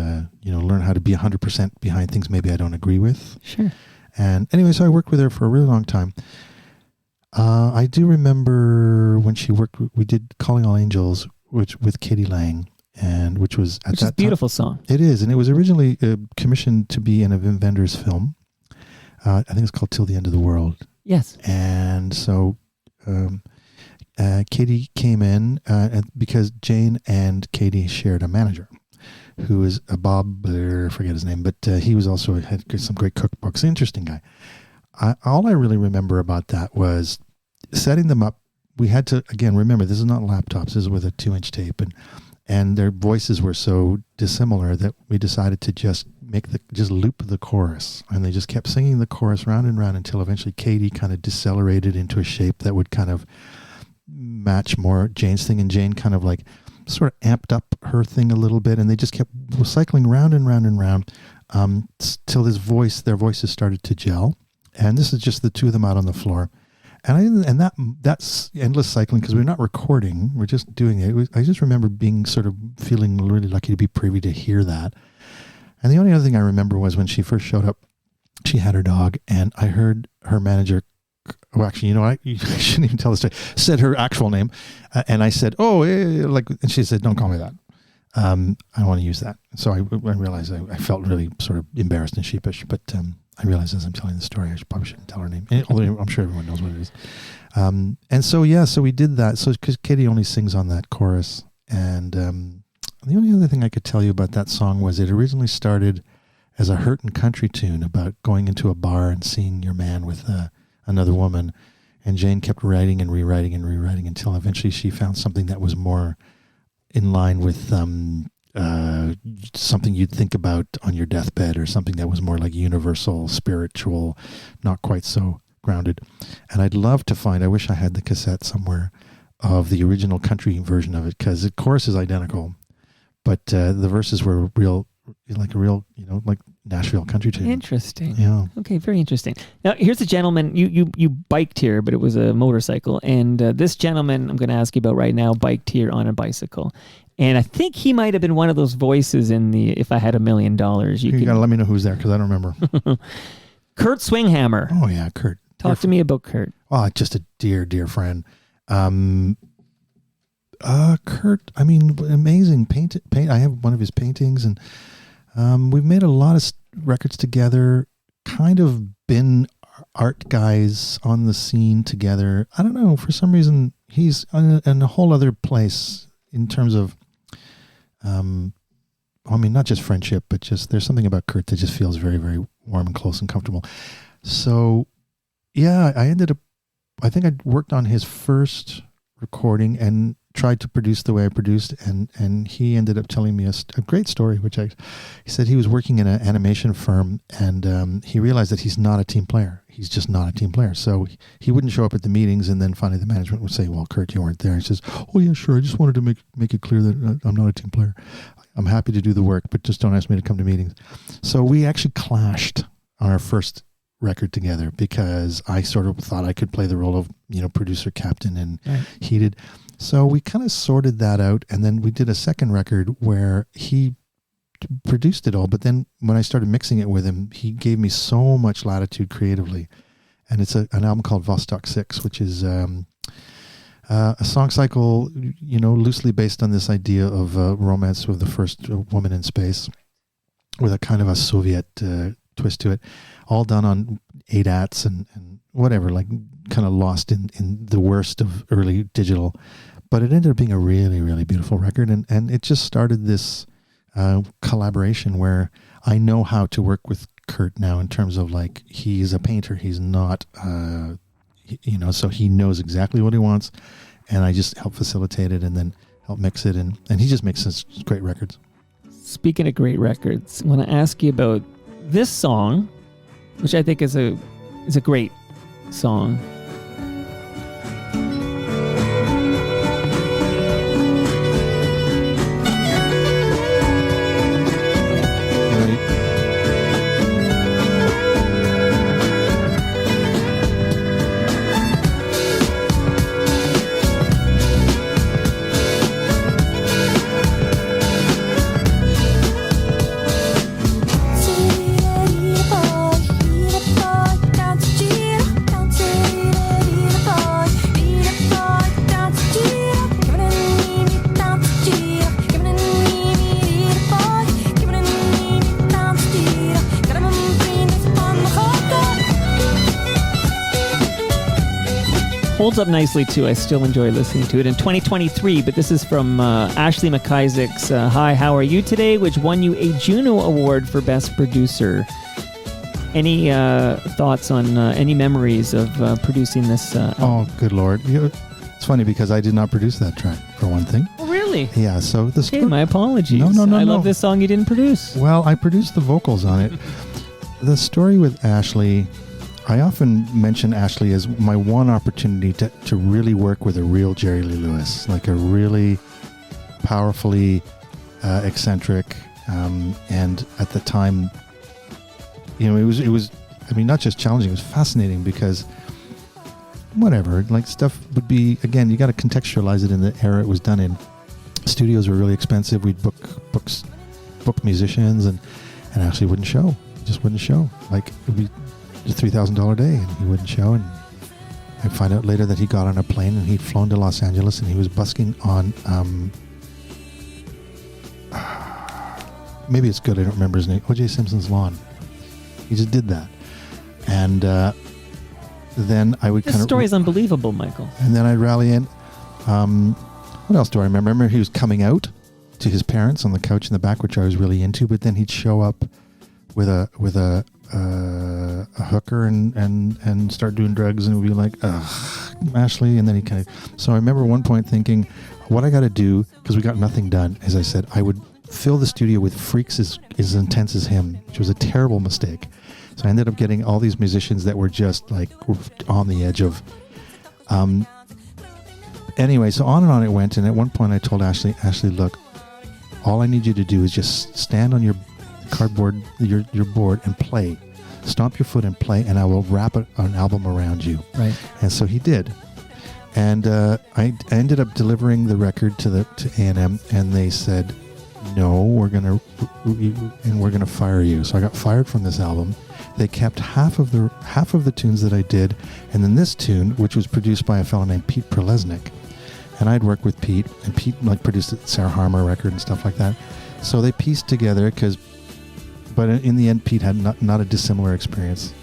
S3: learn how to be 100% behind things maybe I don't agree with.
S2: Sure.
S3: And anyway, so I worked with her for a really long time. I do remember when we did Calling All Angels, with Katie Lang, which was at that time.
S2: Which is a beautiful song.
S3: It is, and it was originally commissioned to be in a Wim Wenders film. I think it's called Till the End of the World.
S2: Yes.
S3: And so Katie came in because Jane and Katie shared a manager who is a Bob, I forget his name, but he was also had some great cookbooks. Interesting guy. All I really remember about that was setting them up. We had to, again, remember, this is not laptops. This is with a 2-inch tape, and their voices were so dissimilar that we decided to just loop the chorus, and they just kept singing the chorus round and round until eventually Katie kind of decelerated into a shape that would kind of match more Jane's thing, and Jane kind of like sort of amped up her thing a little bit, and they just kept cycling round and round and round till their voices started to gel. And this is just the two of them out on the floor, and that's endless cycling because we're not recording; we're just doing it. I just remember being sort of feeling really lucky to be privy to hear that. And the only other thing I remember was when she first showed up, she had her dog, and I heard her manager. Well, actually, I shouldn't even tell the story. Said her actual name, and I said, "Oh, and she said, "Don't call me that. I don't want to use that." So I realized I felt really sort of embarrassed and sheepish, but. I realize as I'm telling the story, I probably shouldn't tell her name, although I'm sure everyone knows what it is. And so we did that. So because Katie only sings on that chorus, and the only other thing I could tell you about that song was it originally started as a hurtin' country tune about going into a bar and seeing your man with another woman, and Jane kept writing and rewriting and rewriting until eventually she found something that was more in line with something you'd think about on your deathbed, or something that was more like universal, spiritual, not quite so grounded. And I'd love to I wish I had the cassette somewhere of the original country version of it, because the chorus is identical, but the verses were like Nashville country tune.
S2: Interesting.
S3: Yeah.
S2: Okay, very interesting. Now, here's a gentleman, you biked here, but it was a motorcycle, and this gentleman I'm going to ask you about right now biked here on a bicycle. And I think he might have been one of those voices in the If I Had $1 Million.
S3: You got to let me know who's there, because I don't remember.
S2: Kurt Swinghammer.
S3: Oh, yeah, Kurt.
S2: Talk to me about Kurt.
S3: Oh, just a dear, dear friend. Kurt, I mean, amazing paint. I have one of his paintings, and We've made a lot of records together, kind of been art guys on the scene together. I don't know, for some reason, he's in a whole other place in terms of, not just friendship, but just there's something about Kurt that just feels very, very warm and close and comfortable. So, yeah, I think I worked on his first recording and tried to produce the way I produced, and he ended up telling me a great story, he said he was working in an animation firm, and he realized that he's not a team player. He's just not a team player. So he wouldn't show up at the meetings, and then finally the management would say, well, Kurt, you weren't there. He says, oh yeah, sure, I just wanted to make it clear that I'm not a team player. I'm happy to do the work, but just don't ask me to come to meetings. So we actually clashed on our first record together because I sort of thought I could play the role of, producer captain, and he did. So we kind of sorted that out, and then we did a second record where he produced it all, but then when I started mixing it with him, he gave me so much latitude creatively. And it's an album called Vostok 6, which is a song cycle, loosely based on this idea of romance with the first woman in space, with a kind of a Soviet twist to it, all done on ADATs and whatever, like kind of lost in the worst of early digital. But it ended up being a really, really beautiful record, and it just started this collaboration where I know how to work with Kurt now in terms of, like, he's a painter, he's not, so he knows exactly what he wants, and I just help facilitate it and then help mix it, and he just makes such great records.
S2: Speaking of great records, I want to ask you about this song, which I think is a great song. Holds up nicely too. I still enjoy listening to it in 2023, but this is from Ashley MacIsaac's Hi, How Are You Today, which won you a Juno Award for Best Producer. Any thoughts on any memories of producing this?
S3: Oh, good Lord. It's funny because I did not produce that track, for one thing.
S2: Oh, really?
S3: Yeah, so the
S2: Hey, my apologies.
S3: No.
S2: I love this song you didn't produce.
S3: Well, I produced the vocals on it. The story with Ashley, I often mention Ashley as my one opportunity to really work with a real Jerry Lee Lewis, like a really powerfully eccentric, and at the time, it was not just challenging, it was fascinating because whatever, like, stuff would be, again, you got to contextualize it in the era it was done in. Studios were really expensive. We'd book musicians, and Ashley wouldn't show. Just wouldn't show. Like, it would be a $3,000 day, and he wouldn't show. And I find out later that he got on a plane and he'd flown to Los Angeles, and he was busking on maybe it's good I don't remember his name, O.J. Simpson's lawn. He just did that, and then I would
S2: This story is unbelievable, Michael.
S3: And then I'd rally in. What else do I remember? I remember he was coming out to his parents on the couch in the back, which I was really into, but then he'd show up with a hooker and start doing drugs, and it would be like, ugh, Ashley. And then he kind of, so I remember one point thinking, what I got to do, because we got nothing done, as I said, I would fill the studio with freaks as intense as him, which was a terrible mistake. So I ended up getting all these musicians that were just like on the edge of, anyway, so on and on it went. And at one point I told Ashley, look, all I need you to do is just stand on your cardboard, your board, and play. Stomp your foot and play, and I will wrap an album around you.
S2: Right.
S3: And so he did. And I ended up delivering the record to A&M, and they said, no, we're gonna fire you. So I got fired from this album. They kept half of the tunes that I did, and then this tune, which was produced by a fellow named Pete Prelesnik. And I'd worked with Pete, and Pete produced the Sarah Harmer record and stuff like that. So they pieced together, because but in the end, Pete had not a dissimilar experience.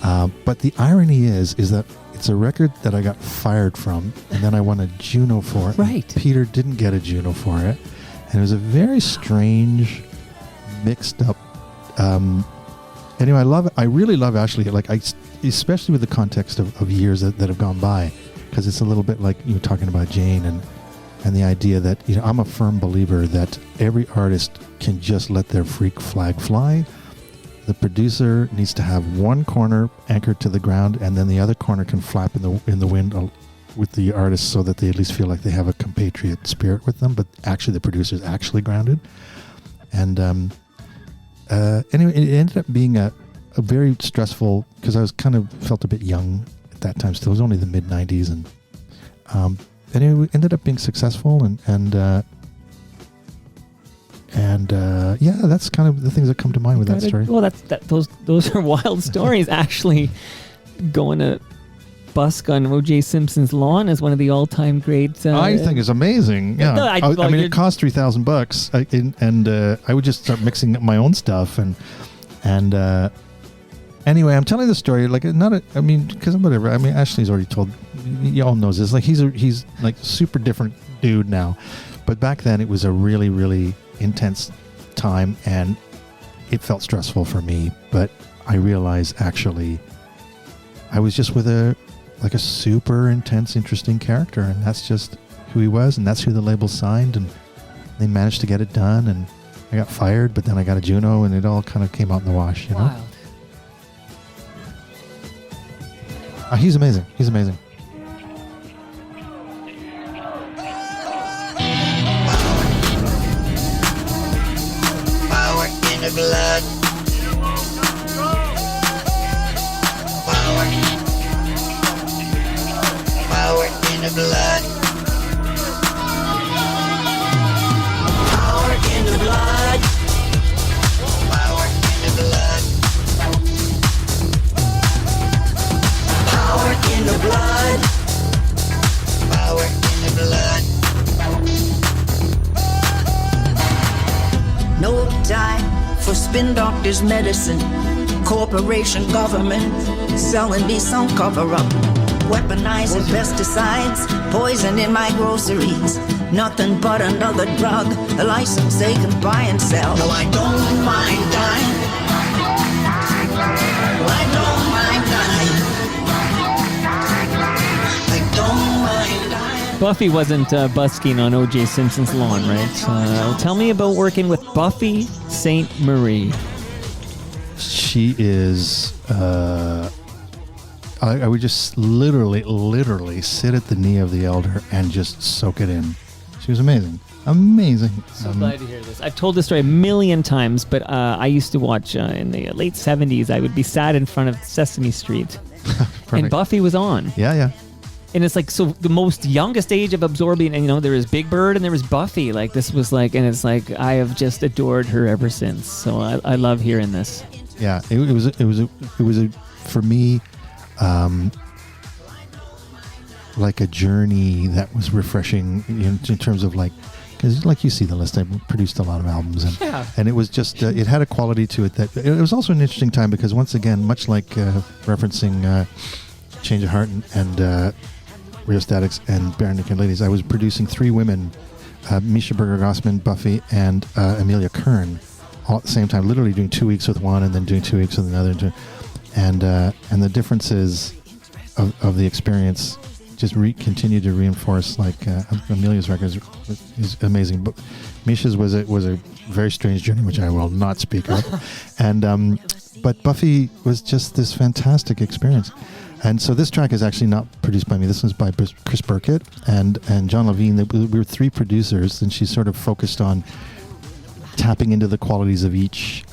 S3: But the irony is that it's a record that I got fired from, and then I won a Juno for it.
S2: Right.
S3: Peter didn't get a Juno for it, and it was a very strange, mixed up. Anyway, I really love Ashley. Especially with the context of years that have gone by, because it's a little bit like you were talking about Jane and the idea that, I'm a firm believer that every artist can just let their freak flag fly. The producer needs to have one corner anchored to the ground, and then the other corner can flap in the wind with the artist, so that they at least feel like they have a compatriot spirit with them. But actually, the producer is actually grounded. And anyway, it ended up being a very stressful, because I was felt a bit young at that time. Still, it was only the mid '90s, and anyway, it ended up being successful, and yeah, that's kind of the things that come to mind with that story.
S2: Well, those are wild stories. Actually, going to busk on O.J. Simpson's lawn is one of the all-time great.
S3: I think it's amazing. Yeah,
S2: No,
S3: I mean, it cost $3,000, and I would just start mixing up my own stuff, and anyway, I'm telling the story because whatever. I mean, Ashley's already told. Y'all knows this. Like he's like super different dude now, but back then it was a really, really intense time, and it felt stressful for me. But I realized actually I was just with a super intense, interesting character, and that's just who he was, and that's who the label signed, and they managed to get it done, and I got fired, but then I got a Juno, and it all kind of came out in the wash, you know?
S2: Wild.
S3: He's amazing. He's amazing.
S6: Power in the blood. Power in the blood. Power in the blood. Power in the blood. Power in the blood. Power in the blood. No time for spin doctors' medicine. Corporation government selling me some cover-up. Weaponizing pesticides, poison in my groceries. Nothing but another drug, a license they can buy and sell. No, I don't mind dying. I don't mind dying. I don't mind dying.
S2: Buffy wasn't busking on O.J. Simpson's lawn, right? Tell me about working with Buffy St. Marie.
S3: She is... I would just literally sit at the knee of the elder and just soak it in. She was amazing. Amazing.
S2: So glad to hear this. I've told this story a million times, but I used to watch in the late 70s. I would be sat in front of Sesame Street, and Buffy was on.
S3: Yeah.
S2: And it's like, so the most youngest age of absorbing, and there was Big Bird and there was Buffy. Like this was like, and it's like I have just adored her ever since. So I love hearing this.
S3: Yeah, it was a for me. Like a journey that was refreshing in terms of because like you see the list, I produced a lot of albums, and it was just it had a quality to it that it was also an interesting time, because once again, much like referencing Change of Heart and Rheostatics and Barenaked Ladies, I was producing three women, Misha Berger-Gossman, Buffy, and Amelia Kern, all at the same time, literally doing 2 weeks with one and then doing 2 weeks with another, and the differences of the experience just continue to reinforce. Amelia's records is amazing, but Misha's was a very strange journey, which I will not speak of, and but Buffy was just this fantastic experience. And so this track is actually not produced by me. This was by Chris Burkett and John Levine. We were three producers, and she sort of focused on tapping into the qualities of each.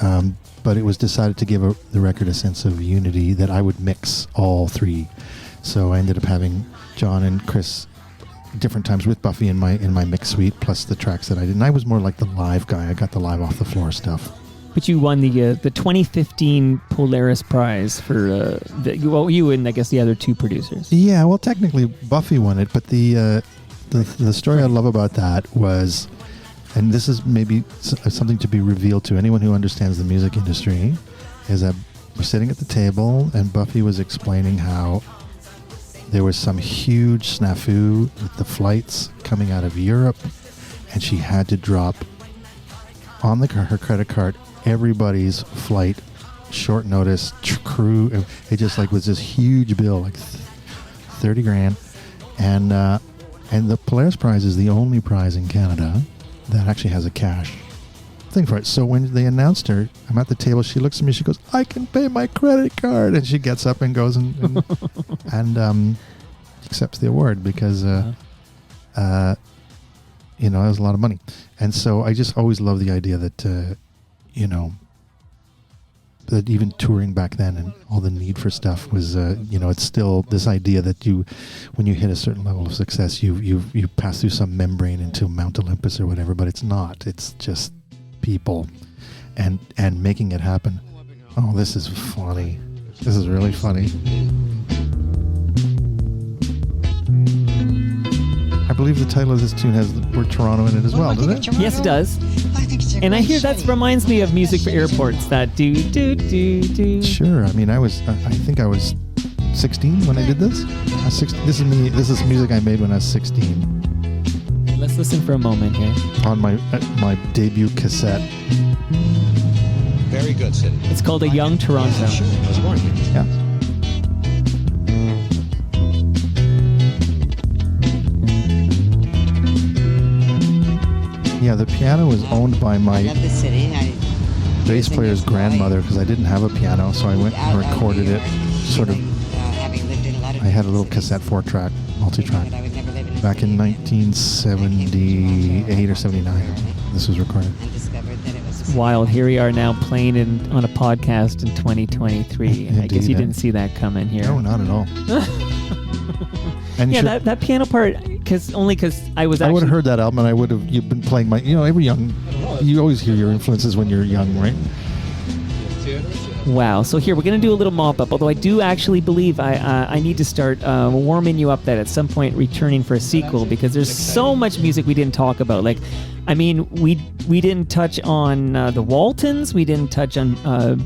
S3: But it was decided to give the record a sense of unity, that I would mix all three. So I ended up having John and Chris different times with Buffy in my mix suite, plus the tracks that I did. And I was more like the live guy. I got the live off the floor stuff.
S2: But you won the 2015 Polaris Prize for you and I guess the other two producers.
S3: Yeah, well, technically Buffy won it, but the story I love about that was and this is maybe something to be revealed to anyone who understands the music industry, is that we're sitting at the table and Buffy was explaining how there was some huge snafu with the flights coming out of Europe, and she had to drop on her credit card everybody's flight, short notice, crew. It just like was this huge bill, like 30 grand. And the Polaris Prize is the only prize in Canada that actually has a cash thing for it. So when they announced her, I'm at the table, she looks at me, she goes, I can pay my credit card. And she gets up and goes and accepts the award because, it was a lot of money. And so I just always love the idea that, that even touring back then and all the need for stuff was, it's still this idea that when you hit a certain level of success, you pass through some membrane into Mount Olympus or whatever, but it's not. It's just people and making it happen. Oh, this is funny. This is really funny. I believe the title of this tune has the word Toronto in it as well, doesn't it?
S2: Yes, it does. And I hear that reminds me of music for airports. That do.
S3: Sure. I mean, I think I was 16 when I did this. This is me. This is music I made when I was 16.
S2: Let's listen for a moment here.
S3: On my debut cassette.
S7: Very good city.
S2: It's called A Young Toronto.
S7: Sure, I was born here.
S3: Yeah. Yeah, the piano was owned by my bass player's grandmother because I didn't have a piano, so I went and recorded it. Sort of, I had a little cassette 4-track, multi-track, back in 1978 or 79. This was recorded.
S2: It's wild. Here we are now playing on a podcast in 2023.
S3: Indeed,
S2: I guess you didn't see that coming here.
S3: No, not at all. And
S2: yeah, that piano part, because I was actually...
S3: I would have heard that album, and you've been playing every young, you always hear your influences when you're young, right?
S2: Wow. So here, we're going to do a little mop-up, although I do actually believe I need to start warming you up that at some point returning for a sequel, because there's so much music we didn't talk about. Like, I mean, we didn't touch on the Waltons, we didn't touch on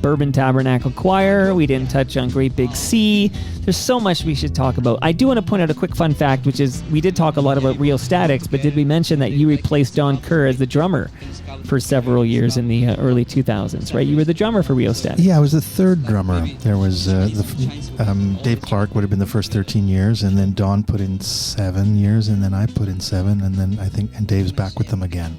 S2: Bourbon Tabernacle Choir, we didn't touch on Great Big Sea. There's so much we should talk about. I do want to point out a quick fun fact, which is we did talk a lot about Rheostatics, but did we mention that you replaced Don Kerr as the drummer for several years in the early 2000s, right? You were the drummer for Rheostatics.
S3: Yeah, I was the third drummer. There was Dave Clark would have been the first 13 years, and then Don put in 7 years, and then I put in 7, and then and Dave's back with them again.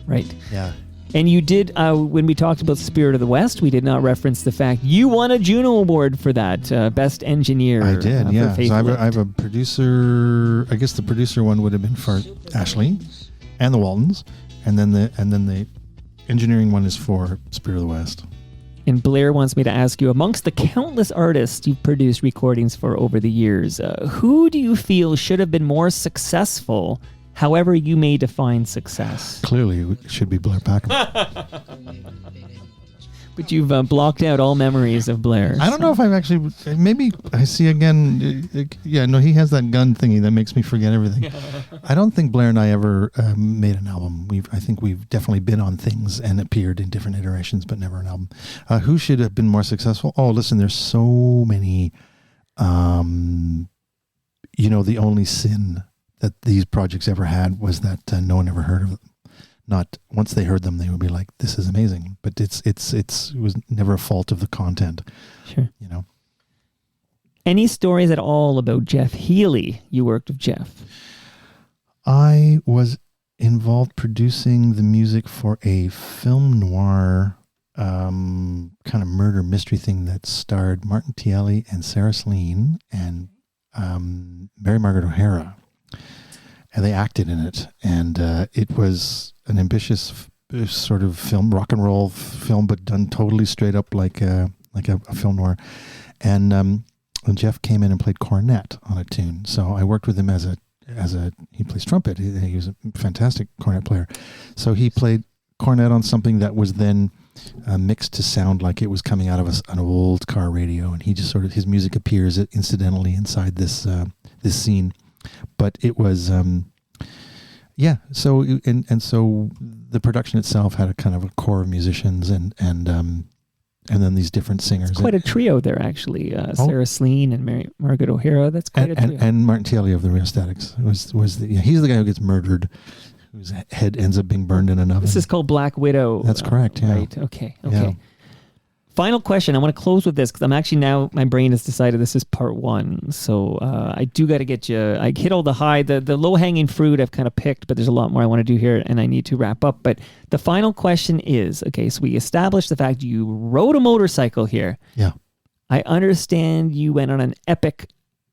S2: Right.
S3: Yeah.
S2: And you did, when we talked about Spirit of the West, we did not reference the fact you won a Juno Award for that, Best Engineer.
S3: I did, yeah.
S2: For
S3: So I have a producer. I guess the producer one would have been for Ashley and the Waltons, and then the engineering one is for Spirit of the West.
S2: And Blair wants me to ask you, amongst the countless artists you've produced recordings for over the years, who do you feel should have been more successful, however you may define success?
S3: Clearly, it should be Blair Packer.
S2: But you've blocked out all memories of Blair.
S3: I don't know if I've actually... Maybe I see again... Yeah, no, he has that gun thingy that makes me forget everything. I don't think Blair and I ever made an album. I think we've definitely been on things and appeared in different iterations, but never an album. Who should have been more successful? Oh, listen, there's so many... the only sin that these projects ever had was that no one ever heard of them. Not once they heard them, they would be like, "This is amazing." But it was never a fault of the content.
S2: Sure. Any stories at all about Jeff Healey? You worked with Jeff.
S3: I was involved producing the music for a film noir kind of murder mystery thing that starred Martin Tielli and Sarah Slean and Mary Margaret O'Hara. And they acted in it, and it was an ambitious sort of film, rock and roll film, but done totally straight up like a film noir. And Jeff came in and played cornet on a tune, so I worked with him as he plays trumpet. He was a fantastic cornet player, so he played cornet on something that was then mixed to sound like it was coming out of an old car radio, and he just sort of his music appears incidentally inside this scene. But it was, Yeah. So so the production itself had a kind of a core of musicians and then these different singers.
S2: It's quite a trio there, actually. Sarah Slean and Margaret O'Hara. That's quite a trio.
S3: And Martin Tielli of the Rheostatics he's the guy who gets murdered, whose head ends up being burned in an oven.
S2: This is called Black Widow.
S3: That's correct. Yeah.
S2: Right. Okay.
S3: Yeah.
S2: Final question. I want to close with this because I'm actually now, my brain has decided this is part one. So I do got to get you, I hit all the low hanging fruit I've kind of picked, but there's a lot more I want to do here and I need to wrap up. But the final question is, okay, so we established the fact you rode a motorcycle here.
S3: Yeah.
S2: I understand you went on an epic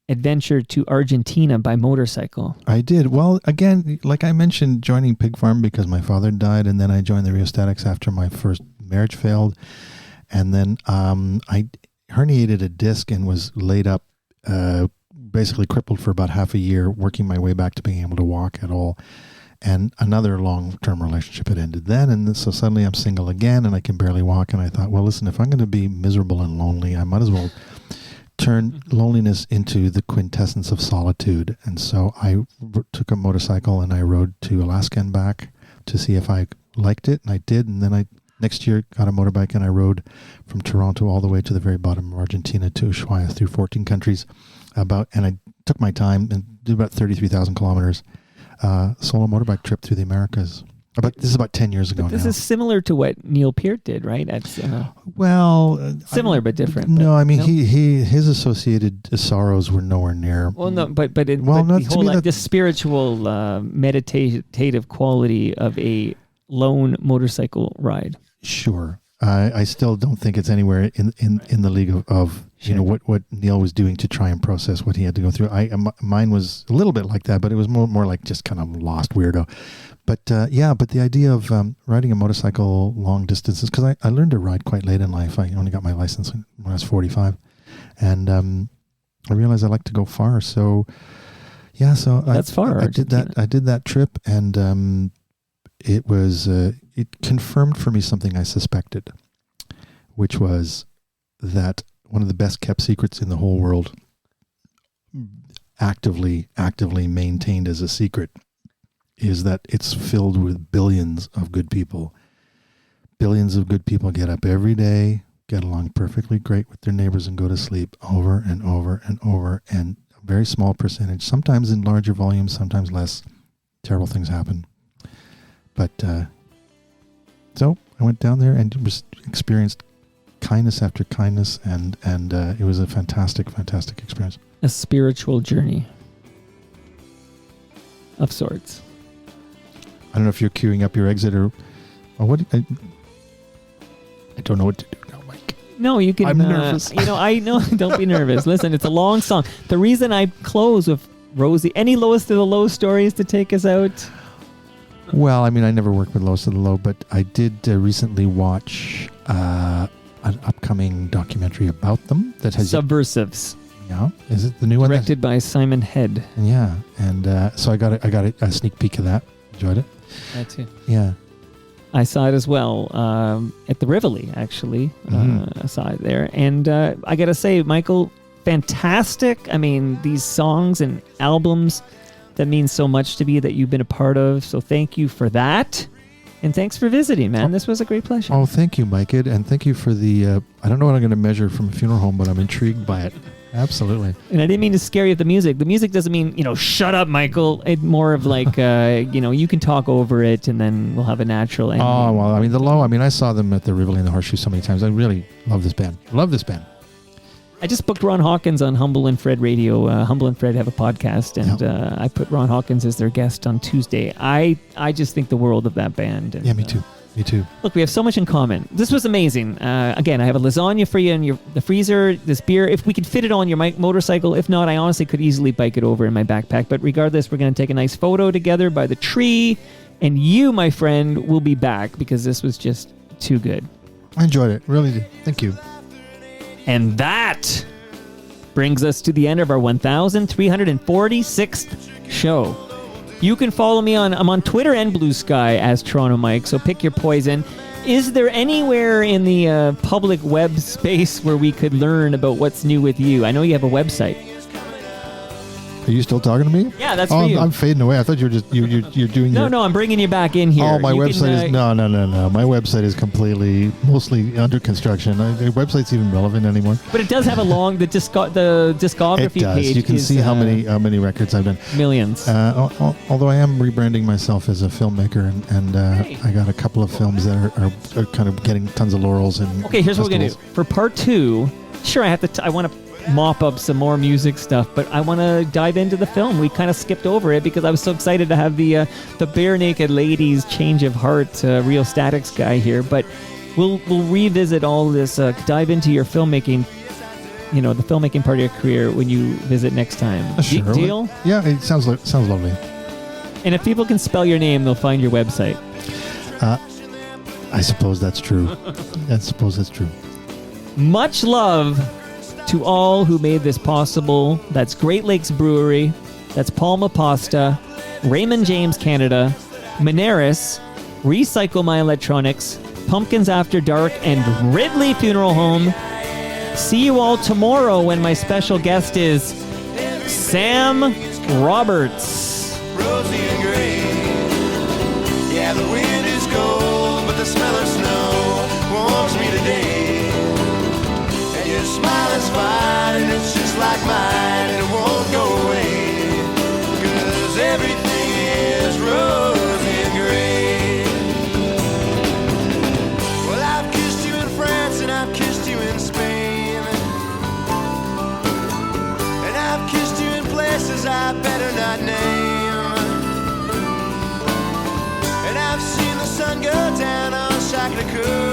S2: adventure to Argentina by motorcycle.
S3: I did. Well, again, like I mentioned, joining Pig Farm because my father died, and then I joined the Rheostatics after my first marriage failed. And then I herniated a disc and was laid up, basically crippled for about half a year, working my way back to being able to walk at all. And another long-term relationship had ended then. And so suddenly I'm single again and I can barely walk. And I thought, well, listen, if I'm going to be miserable and lonely, I might as well turn loneliness into the quintessence of solitude. And so I took a motorcycle and I rode to Alaska and back to see if I liked it. And I did. And then next year got a motorbike and I rode from Toronto all the way to the very bottom of Argentina to Ushuaia through 14 countries and I took my time and did about 33,000 kilometers solo motorbike trip through the Americas. This is about 10 years ago.
S2: This is similar to what Neil Peart did, right? Similar but different.
S3: No, I mean his associated sorrows were nowhere near.
S2: Well, no, but the spiritual meditative quality of a lone motorcycle ride.
S3: Sure. I still don't think it's anywhere in the league of sure. What Neil was doing to try and process what he had to go through. Mine was a little bit like that, but it was more like just kind of lost weirdo. But but the idea of riding a motorcycle long distances, because I learned to ride quite late in life. I only got my license when I was 45, and I realized I like to go far. So that's far. I did that trip, and it was it confirmed for me something I suspected, which was that one of the best kept secrets in the whole world, actively maintained as a secret, is that it's filled with billions of good people. Billions of good people get up every day, get along perfectly great with their neighbors, and go to sleep over and over and over. And a very small percentage, sometimes in larger volumes, sometimes less, terrible things happen. But so I went down there and experienced kindness after kindness, and it was a fantastic experience.
S2: A spiritual journey of sorts.
S3: I don't know if you're queuing up your exit or what. I don't know what to do now, Mike.
S2: No, you can.
S3: I'm nervous.
S2: I know. Don't be nervous. Listen, it's a long song. The reason I close with Rosie. Any lowest of the low stories to take us out?
S3: Well, I mean, I never worked with Lowest of the Low, but I did recently watch an upcoming documentary about them that has
S2: Subversives.
S3: Yeah, is it the new one?
S2: Directed by Simon Head.
S3: Yeah, and so I got a sneak peek of that. Enjoyed it.
S2: That too.
S3: Yeah,
S2: I saw it as well at the Rivoli. Actually, I saw it there, and I got to say, Michael, fantastic. I mean, these songs and albums. That means so much to me that you've been a part of. So thank you for that. And thanks for visiting, man. This was a great pleasure.
S3: Oh, thank you, Mike. And thank you for the, I don't know what I'm going to measure from a funeral home, but I'm intrigued by it. Absolutely.
S2: And I didn't mean to scare you with the music. The music doesn't mean, shut up, Michael. It's more of like, you can talk over it and then we'll have a natural ending.
S3: Oh, well, I mean, the Low, I saw them at the Rivoli and the Horseshoe so many times. I really love this band.
S2: I just booked Ron Hawkins on Humble and Fred Radio. Humble and Fred have a podcast, and I put Ron Hawkins as their guest on Tuesday. I just think the world of that band. And,
S3: yeah, me too. Me too.
S2: Look, we have so much in common. This was amazing. Again, I have a lasagna for you in the freezer, this beer. If we could fit it on your motorcycle. If not, I honestly could easily bike it over in my backpack. But regardless, we're going to take a nice photo together by the tree. And you, my friend, will be back because this was just too good.
S3: I enjoyed it. Really did. Thank you.
S2: And that brings us to the end of our 1,346th show. You can follow me I'm on Twitter and Blue Sky as Toronto Mike, so pick your poison. Is there anywhere in the public web space where we could learn about what's new with you? I know you have a website.
S3: Are you still talking to me?
S2: Yeah, that's
S3: oh,
S2: for you.
S3: I'm fading away. I thought you were just you're doing.
S2: No, I'm bringing you back in here.
S3: Oh, my
S2: You
S3: website
S2: can,
S3: is no. My website is mostly under construction. The website's even relevant anymore.
S2: But it does have the discography
S3: It does.
S2: page.
S3: You can see how many records I've done.
S2: Millions.
S3: Although I am rebranding myself as a filmmaker, and I got a couple of films that are kind of getting tons of laurels. And
S2: okay, here's what we're gonna do for part 2. Sure, I want to mop up some more music stuff, but I want to dive into the film. We kind of skipped over it because I was so excited to have the Barenaked Ladies Change of Heart Rheostatics guy here. But we'll revisit all this, dive into your filmmaking, the filmmaking part of your career when you visit next time.
S3: Sure.
S2: Deal?
S3: Yeah, it sounds lovely.
S2: And if people can spell your name, they'll find your website.
S3: I suppose that's true.
S2: Much love to all who made this possible. That's Great Lakes Brewery. That's Palma Pasta, Raymond James Canada, Moneris, Recycle My Electronics, Pumpkins After Dark, and Ridley Funeral Home. See you all tomorrow when my special guest is Sam Roberts.
S1: Rosy and gray. Yeah, the wind is cold, but the smell of snow warms me today. And your smile is fine, and it's just like mine, and it won't go away. 'Cause everything is rosy and gray. Well, I've kissed you in France, and I've kissed you in Spain. And I've kissed you in places I better not name. And I've seen the sun go down on Shaktakur.